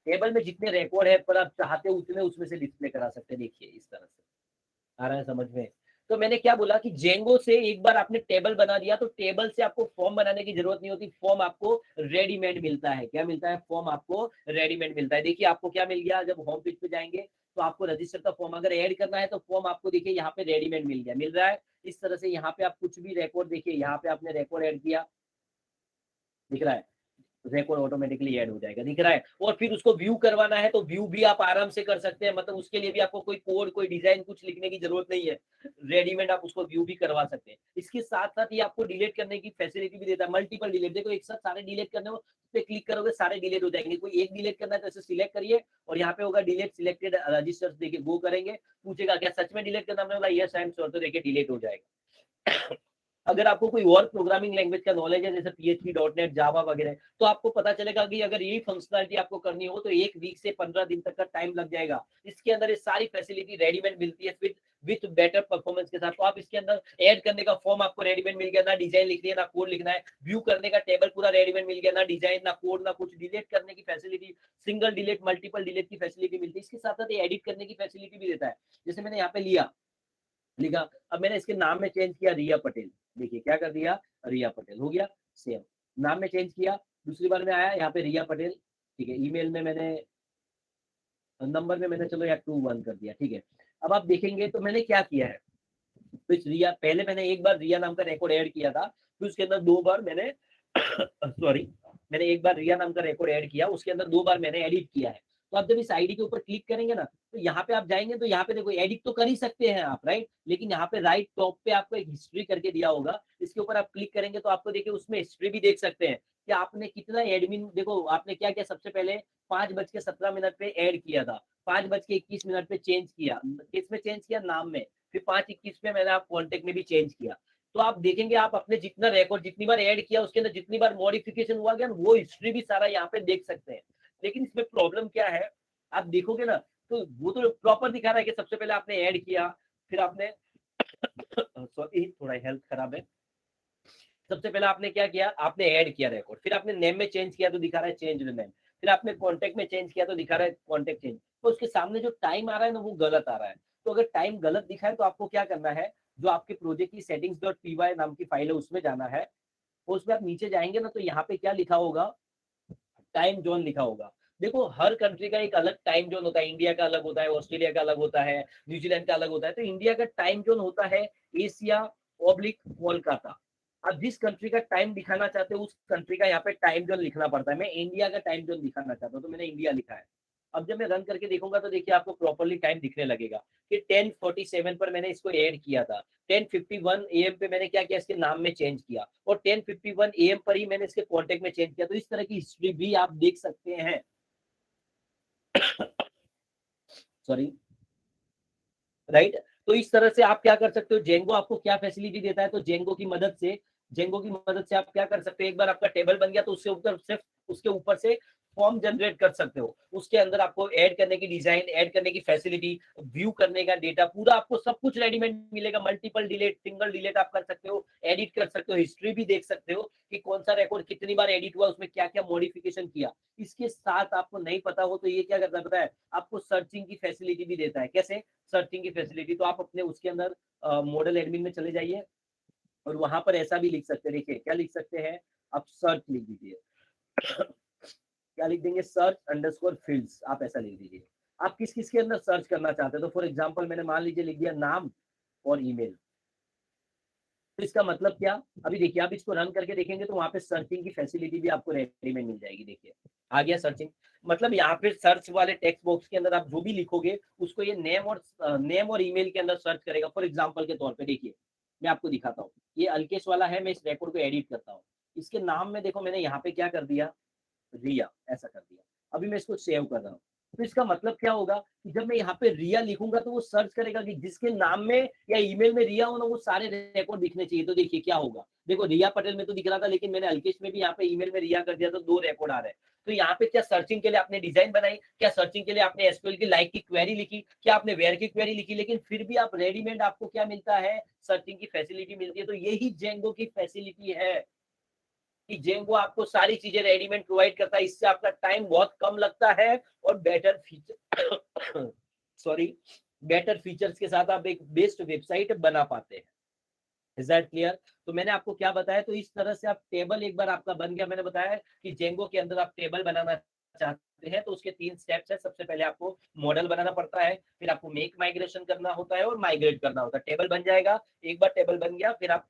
टेबल में जितने रिकॉर्ड है पर आप चाहते हो उतने उसमें से डिस्प्ले करा सकते हैं। देखिए इस तरह से आ रहा है समझ में। तो मैंने क्या बोला कि जेंगो से एक बार आपने टेबल बना दिया तो टेबल से आपको फॉर्म बनाने की जरूरत नहीं होती, फॉर्म आपको रेडीमेड मिलता है। क्या मिलता है? फॉर्म आपको रेडीमेड मिलता है। देखिए आपको क्या मिल गया, जब होम पेज पे जाएंगे तो आपको रजिस्टर का फॉर्म अगर ऐड करना है तो फॉर्म आपको देखिए यहाँ पे रेडीमेड मिल गया, मिल रहा है। इस तरह से यहाँ पे आप कुछ भी रिकॉर्ड देखिए, यहाँ पे आपने रिकॉर्ड ऐड किया, दिख रहा है, रिकॉर्ड ऑटोमेटिकली ऐड हो जाएगा, दिख रहा है। और फिर उसको व्यू करवाना है तो व्यू भी आप आराम से कर सकते हैं, मतलब उसके लिए भी आपको कोई कोड, कोई डिजाइन कुछ लिखने की जरूरत नहीं है, रेडीमेड आप उसको व्यू भी करवा सकते हैं। इसके साथ साथ ये आपको डिलीट करने की फैसिलिटी भी देता है, मल्टीपल डिलीट। देखो एक साथ सारे डिलीट करने हो पे क्लिक करोगे सारे डिलीट हो जाएंगे। कोई एक डिलीट करना है तो ऐसे सिलेक्ट करिए और यहाँ पे होगा डिलीट सिलेक्टेड रजिस्टर्स, देखिए वो करेंगे, पूछेगा क्या सच में डिलीट करना, हमने बोला यस आई एम श्योर, तो देखिए डिलीट हो जाएगा। अगर आपको कोई और प्रोग्रामिंग लैंग्वेज का नॉलेज है जैसे PHP, .NET, जावा वगैरह, तो आपको पता चलेगा कि अगर यही फंक्शनलिटी आपको करनी हो तो 1 वीक से 15 दिन तक का टाइम लग जाएगा। इसके अंदर ये सारी फैसिलिटी रेडीमेड मिलती है विथ बेटर परफॉर्मेंस के साथ। तो आप इसके अंदर ऐड करने का फॉर्म आपको रेडीमेड मिल गया, ना डिजाइन लिखनी है ना कोड लिखना है, व्यू करने का टेबल पूरा रेडीमेड मिल गया, ना डिजाइन ना कोड ना कुछ, डिलीट करने की facility, single delete multiple delete की फैसिलिटी मिलती है। इसके साथ साथ ये एडिट करने की फैसिलिटी भी देता है। जैसे मैंने यहाँ पे लिखा, अब मैंने इसके नाम में चेंज किया रिया पटेल, देखिए क्या कर दिया, रिया पटेल हो गया सेम। नाम में चेंज किया, दूसरी बार में आया यहाँ पे रिया पटेल, ठीक है। ईमेल में मैंने, नंबर में मैंने चलो यार 21 कर दिया, ठीक है। अब आप देखेंगे तो मैंने क्या किया है, तो इस रिया, पहले मैंने एक बार रिया नाम का रिकॉर्ड ऐड किया था, फिर उसके अंदर 2 बार मैंने सॉरी, मैंने एक बार रिया नाम का रिकॉर्ड ऐड किया, उसके अंदर 2 बार मैंने एडिट किया है। तो आप जब इस आईडी के ऊपर क्लिक करेंगे ना तो यहाँ पे आप जाएंगे तो यहाँ पे देखो एडिट तो कर ही सकते हैं आप, राइट, लेकिन यहाँ पे राइट टॉप पे आपको एक हिस्ट्री करके दिया होगा, इसके ऊपर आप क्लिक करेंगे तो आपको देखिए उसमें हिस्ट्री भी देख सकते हैं कि आपने कितना एडमिन, देखो आपने क्या किया, सबसे पहले 5:17 पे ऐड किया था, 5:21 पे चेंज किया, किसमें चेंज किया, नाम में, फिर 5:21 पे मैंने आप कॉन्टेक्ट में भी चेंज किया। तो आप देखेंगे आप अपने जितना रिकॉर्ड जितनी बार ऐड किया उसके अंदर जितनी बार मॉडिफिकेशन हुआ गया वो हिस्ट्री भी सारा यहाँ पे देख सकते हैं। लेकिन इसमें प्रॉब्लम क्या है, आप देखोगे ना तो वो तो प्रॉपर दिखा रहा है कि सबसे पहले आपने ऐड किया, फिर आपने सॉरी थोड़ा हेल्थ खराब है, सबसे पहले आपने क्या किया, आपने ऐड किया रिकॉर्ड, फिर आपने नेम में चेंज किया तो दिखा रहा है चेंज नेम, फिर आपने कॉन्टेक्ट में चेंज किया तो दिखा रहा है कॉन्टेक्ट चेंज, तो उसके सामने जो टाइम आ रहा है ना वो गलत आ रहा है। तो अगर टाइम गलत दिखा है तो आपको क्या करना है, जो आपके प्रोजेक्ट की settings.py नाम की फाइल है उसमें जाना है, और उसमें आप नीचे जाएंगे ना तो यहाँ पे क्या लिखा होगा, टाइम जोन लिखा होगा। देखो हर कंट्री का एक अलग टाइम जोन होता है, इंडिया का अलग होता है, ऑस्ट्रेलिया का अलग होता है, न्यूजीलैंड का अलग होता है। तो इंडिया का टाइम जोन होता है एशिया ऑब्लिक कोलकाता। आप जिस कंट्री का टाइम दिखाना चाहते हो उस कंट्री का यहाँ पे टाइम जोन लिखना पड़ता है। मैं इंडिया का टाइम जोन दिखाना चाहता हूँ तो मैंने इंडिया लिखा है। अब जब मैं रन करके देखूंगा तो देखिए आपको प्रॉपरली टाइम दिखने लगेगा कि 10:47 पर मैंने इसको ऐड किया था, 10:51 AM पे मैंने क्या किया, इसके नाम में चेंज किया, और 10:51 AM पर ही मैंने इसके कॉन्टेक्ट में चेंज किया। तो इस तरह की हिस्ट्री भी आप देख सकते हैं। Sorry, right. तो इस तरह से आप क्या कर सकते हो, जेंगो आपको क्या फैसिलिटी देता है, तो जेंगो की मदद से आप क्या कर सकते हो, एक बार आपका टेबल बन गया तो उसके ऊपर से फॉर्म जनरेट कर सकते हो, उसके अंदर आपको ऐड करने की डिजाइन, ऐड करने की फैसिलिटी, व्यू करने का डेटा, पूरा आपको सब कुछ रेडीमेड मिलेगा। मल्टीपल डिलीट, सिंगल डिलीट आप कर सकते हो, एडिट कर सकते हो, हिस्ट्री भी देख सकते हो कि कौन सा रिकॉर्ड कितनी बार एडिट हुआ, उसमें क्या क्या मॉडिफिकेशन किया। इसके साथ आपको नहीं पता हो तो ये क्या करता है पता है, आपको सर्चिंग की फैसिलिटी भी देता है। कैसे सर्चिंग की फैसिलिटी, तो आप अपने उसके अंदर मॉडल एडमिन में चले जाइए और वहां पर ऐसा भी लिख सकते हैं, देखिए क्या लिख सकते हैं, आप सर्च लिख दीजिए क्या लिख देंगे, सर्च अंडरस्कोर फील्ड्स, आप ऐसा लिख दीजिए। आप किस किस के अंदर सर्च करना चाहते हैं, तो फॉर एग्जांपल मैंने मान लीजिए लिख दिया नाम और ईमेल। तो इसका मतलब क्या, अभी देखिए आप इसको रन करके देखेंगे तो वहां पे सर्चिंग की फैसिलिटी भी आपको रेडी में मिल जाएगी। देखिए आ गया सर्चिंग, मतलब यहाँ पे सर्च वाले टेक्स्ट बॉक्स के अंदर आप जो भी लिखोगे उसको ये नेम और ईमेल के अंदर सर्च करेगा। फॉर एग्जांपल के तौर पे देखिए मैं आपको दिखाता हूँ, ये अल्केश वाला है, मैं इस रिकॉर्ड को एडिट करता हूँ, इसके नाम में देखो मैंने यहाँ पे क्या कर दिया, रिया ऐसा कर दिया। अभी मैं इसको सेव कर रहा हूँ, तो इसका मतलब क्या होगा कि जब मैं यहाँ पे रिया लिखूंगा तो वो सर्च करेगा कि जिसके नाम में या ईमेल में रिया हो ना वो सारे रिकॉर्ड दिखने चाहिए। तो देखिए क्या होगा, देखो रिया पटेल में तो दिख रहा था लेकिन मैंने अल्केश में भी यहाँ पे ईमेल में रिया कर दिया तो 2 रिकॉर्ड आ रहे हैं। तो यहाँ पे क्या सर्चिंग के लिए आपने डिजाइन बनाई, क्या सर्चिंग के लिए आपने एसक्यूएल की लाइक की क्वेरी लिखी, क्या आपने वेयर की क्वेरी लिखी, लेकिन फिर भी आप रेडीमेड आपको क्या मिलता है, सर्चिंग की फैसिलिटी मिलती है। तो यही जेंगो की फैसिलिटी है कि जेंगो आपको सारी चीजें रेडीमेड प्रोवाइड करता है, इससे आपका टाइम बहुत कम लगता है और better feature sorry better features के साथ आप एक बेस्ट वेबसाइट बना पाते हैं। Is that clear? तो मैंने आपको क्या बताया, तो इस तरह से आप टेबल एक बार आपका बन गया। मैंने बताया कि जेंगो के अंदर आप टेबल बनाना चाहते हैं तो उसके 3 स्टेप्स है। सबसे पहले आपको मॉडल बनाना पड़ता है, फिर आपको मेक माइग्रेशन करना होता है और माइग्रेट करना होता है। टेबल बन जाएगा, एक बार टेबल बन गया फिर आप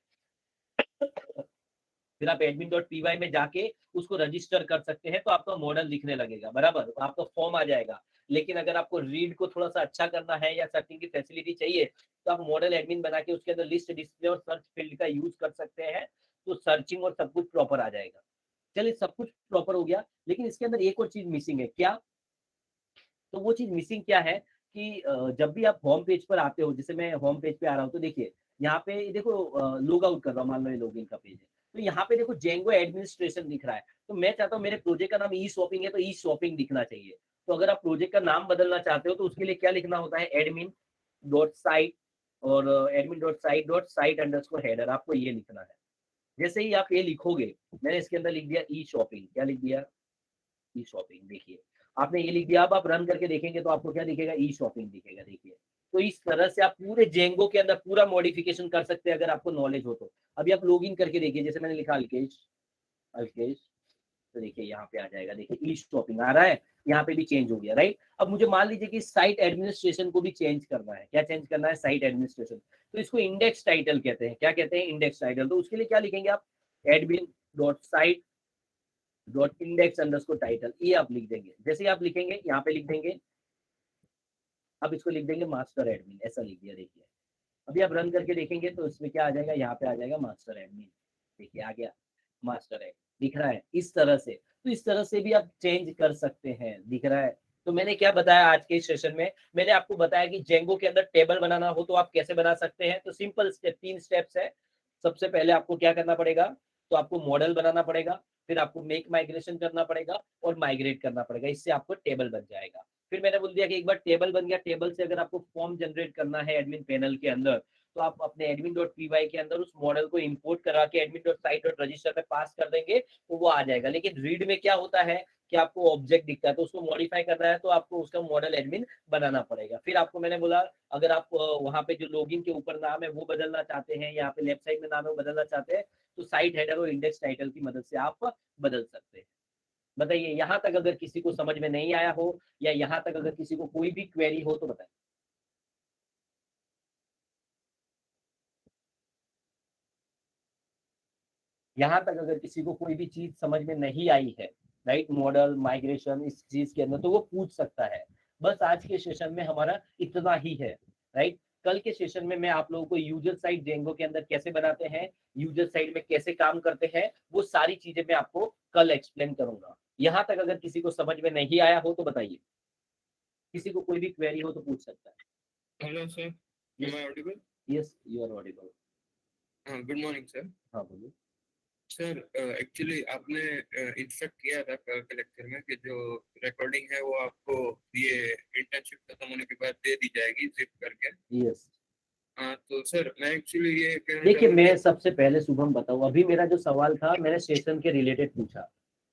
admin.py में जाके उसको रजिस्टर कर सकते हैं, तो आपका मॉडल दिखने लगेगा, बराबर, तो आपका फॉर्म आ जाएगा। लेकिन अगर आपको रीड को थोड़ा सा अच्छा करना है या सर्चिंग की फैसिलिटी चाहिए तो आप मॉडल एडमिन बना के उसके अंदर लिस्ट, डिस्प्ले और सर्च फील्ड का यूज कर सकते हैं, तो सर्चिंग और सब कुछ प्रॉपर आ जाएगा। चलिए, सब कुछ प्रॉपर हो गया, लेकिन इसके अंदर एक और चीज मिसिंग है। क्या? तो वो चीज मिसिंग क्या है कि जब भी आप होम पेज पर आते हो, जैसे मैं होम पेज पे आ रहा हूँ, तो देखिए यहाँ पे देखो लॉग आउट कर रहा हूँ, मान लो ये लॉगिन का पेज है, तो यहाँ पे देखो जेंगो एडमिनिस्ट्रेशन दिख रहा है। तो मैं चाहता हूँ मेरे प्रोजेक्ट का नाम ई शॉपिंग है, तो ई शॉपिंग दिखना चाहिए। तो अगर आप प्रोजेक्ट का नाम बदलना चाहते हो तो उसके लिए क्या लिखना होता है, एडमिन डॉट साइट और admin dot site underscore header, आपको ये लिखना है। जैसे ही आप ये लिखोगे, मैंने इसके अंदर लिख दिया ई शॉपिंग, क्या लिख दिया, ई शॉपिंग। देखिए आपने ये लिख दिया, अब आप रन करके देखेंगे तो आपको क्या दिखेगा, ई शॉपिंग दिखेगा। देखिए, तो इस तरह से आप पूरे जेंगो के अंदर पूरा मॉडिफिकेशन कर सकते हैं अगर आपको नॉलेज हो तो। अभी आप लॉगिन करके देखिए, जैसे मैंने लिखा अल्केश, अल्केश, तो देखिए यहाँ पे आ जाएगा। देखिए ई शॉपिंग आ रहा है, यहाँ पे भी चेंज हो गया, राइट। अब मुझे मान लीजिए कि साइट एडमिनिस्ट्रेशन को भी चेंज करना है। क्या चेंज करना है, साइट एडमिनिस्ट्रेशन, तो इसको इंडेक्स टाइटल कहते हैं। क्या कहते हैं, इंडेक्स टाइटल। तो उसके लिए क्या लिखेंगे आप, admin dot site dot index underscore title, ये आप लिख देंगे। जैसे आप लिखेंगे, यहाँ पे लिख देंगे, अब इसको लिख देंगे मास्टर एडमिन, ऐसा लिख दिया। देखिए अभी आप रन करके देखेंगे तो इसमें क्या आ जाएगा, यहाँ पे आ जाएगा मास्टर एडमिन। देखिए आ गया मास्टर एडमिन, दिख रहा है इस तरह से। तो इस तरह से भी आप चेंज कर सकते हैं, दिख रहा है। तो मैंने क्या बताया आज के सेशन में, मैंने आपको बताया कि जेंगो के अंदर टेबल बनाना हो तो आप कैसे बना सकते हैं। तो सिंपल स्टेप, 3 स्टेप्स है। सबसे पहले आपको क्या करना पड़ेगा, तो आपको मॉडल बनाना पड़ेगा, फिर आपको मेक माइग्रेशन करना पड़ेगा और माइग्रेट करना पड़ेगा, इससे आपको टेबल बन जाएगा। फिर मैंने बोल दिया कि एक बार टेबल बन गया, टेबल से अगर आपको फॉर्म जनरेट करना है एडमिन पैनल के अंदर, तो आप अपने admin.py के अंदर उस मॉडल को इंपोर्ट करा के admin.site.register पे पास कर देंगे तो वो आ जाएगा। लेकिन रीड में क्या होता है कि आपको ऑब्जेक्ट दिखता है, तो उसको मॉडिफाई करना है तो आपको उसका मॉडल एडमिन बनाना पड़ेगा। फिर आपको मैंने बोला, अगर आप वहां पे जो लॉगिन के ऊपर नाम है वो बदलना चाहते हैं, यहाँ पे लेफ्ट साइड में नाम है वो बदलना चाहते हैं, तो साइट हेडर और इंडेक्स टाइटल की मदद से आप बदल सकते हैं। बताइए, यहाँ तक अगर किसी को समझ में नहीं आया हो या यहाँ तक अगर किसी को कोई भी क्वेरी हो तो बताएं। यहाँ तक अगर किसी को कोई भी चीज समझ में नहीं आई है, राइट, मॉडल माइग्रेशन इस चीज के अंदर, तो वो पूछ सकता है। बस आज के सेशन में हमारा इतना ही है, राइट। कल के सेशन में मैं आप लोगों को यूजर साइड जेंगो के अंदर कैसे बनाते हैं, यूजर साइड में कैसे काम करते हैं, वो सारी चीजें मैं आपको कल एक्सप्लेन करूंगा। यहाँ तक अगर किसी को समझ में नहीं आया हो तो बताइए, किसी को कोई भी क्वेरी हो तो पूछ सकता है। Hello sir, am I audible? Yes, you are audible. Good morning sir. हाँ बोलिए। सर एक्चुअली आपने इंस्ट्रक्ट किया था कल के लेक्चर में कि जो रिकॉर्डिंग है वो आपको ये इंटर्नशिप खत्म होने के बाद दे दी जाएगी जिप करके। यस, हाँ तो सर मैं एक्चुअली ये कहना देखिए चाहूँगा मैं सबसे पहले शुभम बताऊं, अभी मेरा जो सवाल था मैंने सेशन के रिलेटेड पूछा।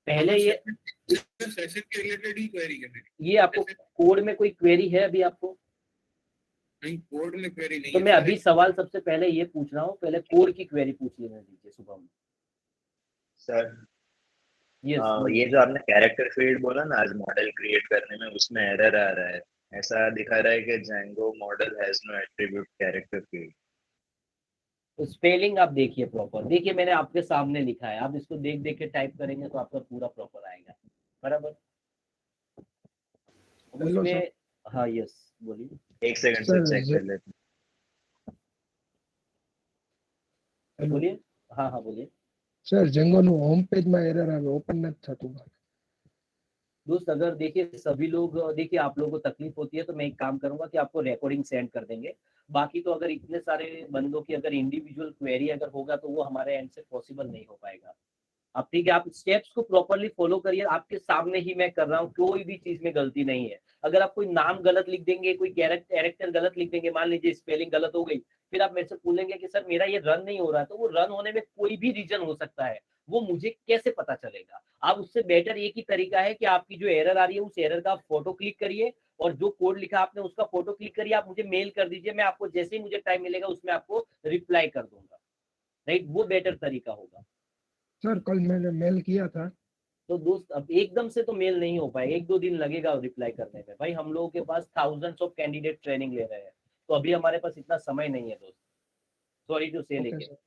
पहले ये सेशन के रिलेटेड ही क्वेरी है मेरी। ये आपको कोड में कोई क्वेरी है अभी आपको? नहीं, कोड में क्वेरी नहीं तो है मैं सर। अभी सवाल सबसे पहले ये पूछ रहा हूँ, पहले कोड की क्वेरी पूछ लेने दीजिए शुभम। सर यस, ये जो आपने कैरेक्टर फील्ड बोला ना आज मॉडल क्रिएट करने में, उसमें एरर आ रहा है। ऐसा दिखा रहा है कि Django model has no attribute character field. तो स्पेलिंग आप देखिए प्रॉपर, देखिए मैंने आपके सामने लिखा है, आप इसको देख देख के टाइप करेंगे तो आपका पूरा प्रॉपर आएगा, बराबर। Hello sir. उसमें हाँ, यस बोलिए। एक सेकंड सर, से चेक कर लेते हेलो बोलिए, हाँ हाँ बोलिए। सर, जेंगो નું હોમ પેજ માં એરર આવે, ઓપન નથી થતું। दोस्त अगर देखिए सभी लोग, देखिए आप लोगों को तकलीफ होती है तो मैं एक काम करूंगा कि आपको रिकॉर्डिंग सेंड कर देंगे। बाकी तो अगर इतने सारे बंदों की अगर इंडिविजुअल क्वेरी अगर होगा तो वो हमारे एंड से पॉसिबल नहीं हो पाएगा। अब ठीक है, आप स्टेप्स को प्रॉपरली फॉलो करिए, आपके सामने ही मैं कर रहा हूँ, कोई भी चीज में गलती नहीं है। अगर आप कोई नाम गलत लिख देंगे, कोई कैरेक्टर गलत लिख देंगे, मान लीजिए स्पेलिंग गलत हो गई, फिर आप मेरे से पूछेंगे कि सर मेरा ये रन नहीं हो रहा है, तो वो रन होने में कोई भी रीजन हो सकता है। वो मुझे कैसे पता चलेगा? आप उससे बेटर एक ही तरीका है कि आपकी जो एरर आ रही है उस एरर का आप फोटो क्लिक करिए और जो कोड लिखा आपने उसका फोटो क्लिक करिए, आप मुझे मेल कर दीजिए, मैं आपको जैसे ही मुझे टाइम मिलेगा उसमें आपको रिप्लाई कर दूंगा, राइट? वो बेटर तरीका होगा। सर कल मैंने मेल किया था। तो दोस्त अब एकदम से तो मेल नहीं हो पाएगा, 1-2 दिन लगेगा रिप्लाई करने में। भाई हम लोगों के पास थाउजेंड्स ऑफ कैंडिडेट ट्रेनिंग ले रहे हैं, तो अभी हमारे पास इतना समय नहीं है दोस्त, सॉरी टू से। ओके लेके सर।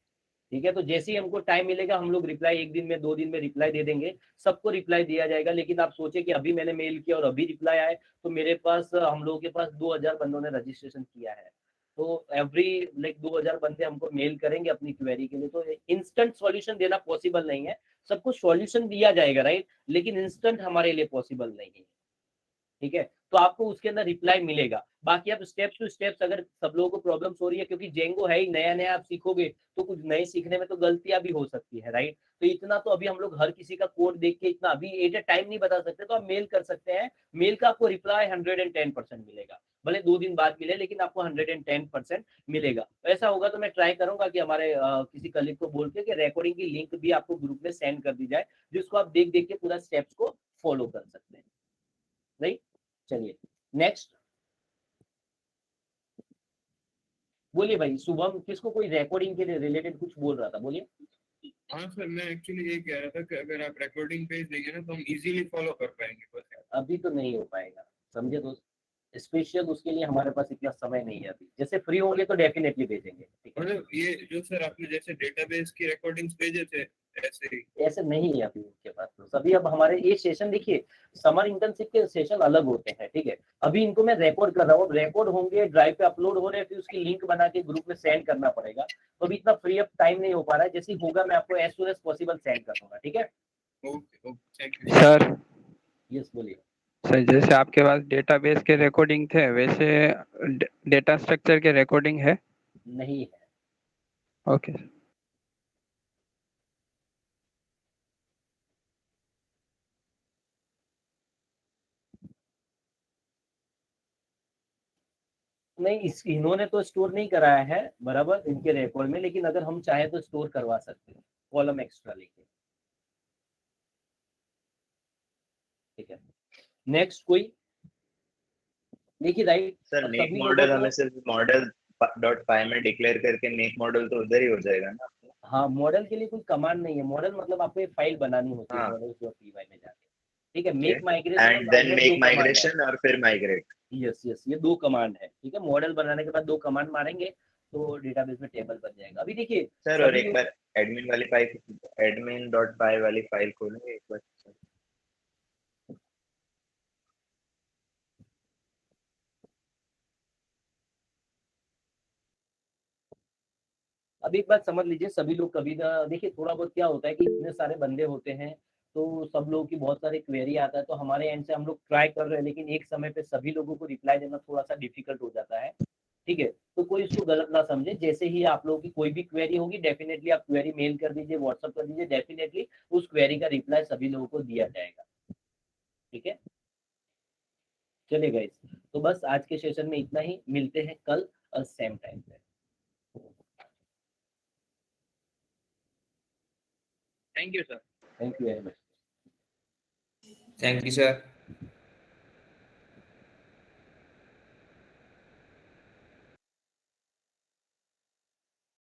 ठीक है, तो जैसे ही हमको टाइम मिलेगा हम लोग रिप्लाई 1 दिन में 2 दिन में रिप्लाई दे देंगे, सबको रिप्लाई दिया जाएगा। लेकिन आप सोचे कि अभी मैंने मेल किया और अभी रिप्लाई आए, तो मेरे पास हम लोगों के पास 2000 बंदों ने रजिस्ट्रेशन किया है, तो एवरी लाइक 2000 बंदे हमको मेल करेंगे अपनी क्वेरी के लिए। तो इंस्टेंट सॉल्यूशन देना पॉसिबल नहीं है, सबको सॉल्यूशन दिया जाएगा, राइट? लेकिन इंस्टेंट हमारे लिए पॉसिबल नहीं है, ठीक है? तो आपको उसके अंदर रिप्लाई मिलेगा। बाकी आप स्टेप्स टू स्टेप्स, अगर सब लोगों को प्रॉब्लम्स हो रही है, क्योंकि जेंगो है ही नया नया, आप सीखोगे तो कुछ नए सीखने में तो गलतियां भी हो सकती है, राइट? तो इतना तो अभी हम लोग हर किसी का कोड देख के इतना अभी एट ए टाइम नहीं बता सकते, तो आप मेल कर सकते हैं। मेल का आपको रिप्लाई 110% मिलेगा, भले 2 दिन बाद मिले, लेकिन आपको 110% मिलेगा। ऐसा होगा तो मैं ट्राई करूंगा कि हमारे किसी कलीग को बोल के कि रिकॉर्डिंग की लिंक भी आपको ग्रुप में सेंड कर दी जाए, जिसको आप देख देख के पूरा स्टेप्स को फॉलो कर सकते हैं, राइट? चलिए नेक्स्ट बोलिए भाई। शुभम किसको कोई रिकॉर्डिंग के रिलेटेड कुछ बोल रहा था, बोलिए। हाँ सर, मैं एक्चुअली ये कह रहा था कि अगर आप रिकॉर्डिंग भेज देंगे ना तो हम इजीली फॉलो कर पाएंगे बस। अभी तो नहीं हो पाएगा, समझे दोस्त? स्पेशल उसके लिए हमारे पास इतना समय नहीं है अभी, जैसे फ्री होंगे तो डेफिनेटली भेजेंगे, ठीक है? मतलब ये जो सर आपने जैसे डेटाबेस की रिकॉर्डिंग्स भेजे थे ऐसे ही। ऐसे नहीं है अभी उनके पास, तो सभी अब हमारे ये सेशन देखिए, समर इंटर्नशिप के सेशन अलग होते हैं, ठीक है? अभी इनको मैं रिकॉर्ड कर रहा हूँ, रिकॉर्ड होंगे, ड्राइव पे अपलोड हो रहे हैं, फिर उसकी लिंक बना के ग्रुप में सेंड करना पड़ेगा। तो अभी इतना फ्री अप टाइम नहीं हो पा रहा है, जैसे ही होगा मैं आपको as soon as possible send कर दूंगा, ठीक है? Okay okay, thank you sir. Yes बोलिए। सर जैसे आपके पास डेटाबेस के रिकॉर्डिंग थे, वैसे डेटा स्ट्रक्चर के रिकॉर्डिंग है? नहीं है। ओके। नहीं, इन्होंने तो स्टोर नहीं कराया है बराबर इनके रिकॉर्ड में, लेकिन अगर हम चाहे तो स्टोर करवा सकते हैं कॉलम एक्स्ट्रा लेके, ठीक है? नेक्स्ट कोई देखिए, राइट? सर अब मेक सभी लोगों मॉडल को, हमें सिर्फ मॉडल डॉट पाई में डिक्लेयर करके मेक मॉडल तो उधर ही हो जाएगा ना। हाँ, मॉडल के लिए कोई कमांड नहीं है। मॉडल मतलब आपको एक फाइल बनानी होती है हाँ models.py में जाके, ठीक है? ओके। मेक माइग्रेशन और and then migrate make 2 command है। माइग्रेशन और फिर माइग्रेट। यस यस, ये 2 कमांड है, ठीक है? मॉडल बनाने के बाद 2 कमांड मारेंगे तो डेटाबेस में टेबल बन जाएगा। अभी देखिए सर और सभी एक लोग, बार एडमिन वाली फाइल, एडमिन डॉट पाई वाली फाइल खोलेंगे एक बार? अब एक बात समझ लीजिए, सभी लोग कभी ना, देखिए थोड़ा बहुत क्या होता है कि इतने सारे बंदे होते हैं, तो सब लोगों की बहुत सारी क्वेरी आता है, तो हमारे एंड से हम लोग ट्राई कर रहे हैं, लेकिन एक समय पे सभी लोगों को रिप्लाई देना थोड़ा सा डिफिकल्ट हो जाता है, ठीक है? तो कोई इसको गलत ना समझे। जैसे ही आप लोगों की कोई भी क्वेरी होगी, डेफिनेटली आप क्वेरी मेल कर दीजिए, व्हाट्सअप कर दीजिए, डेफिनेटली उस क्वेरी का रिप्लाई सभी लोगों को दिया जाएगा, ठीक है? चलिए गाइस, तो बस आज के सेशन में इतना ही, मिलते हैं कल सेम टाइम पे। Thank you sir. Thank you very much. Thank you, sir.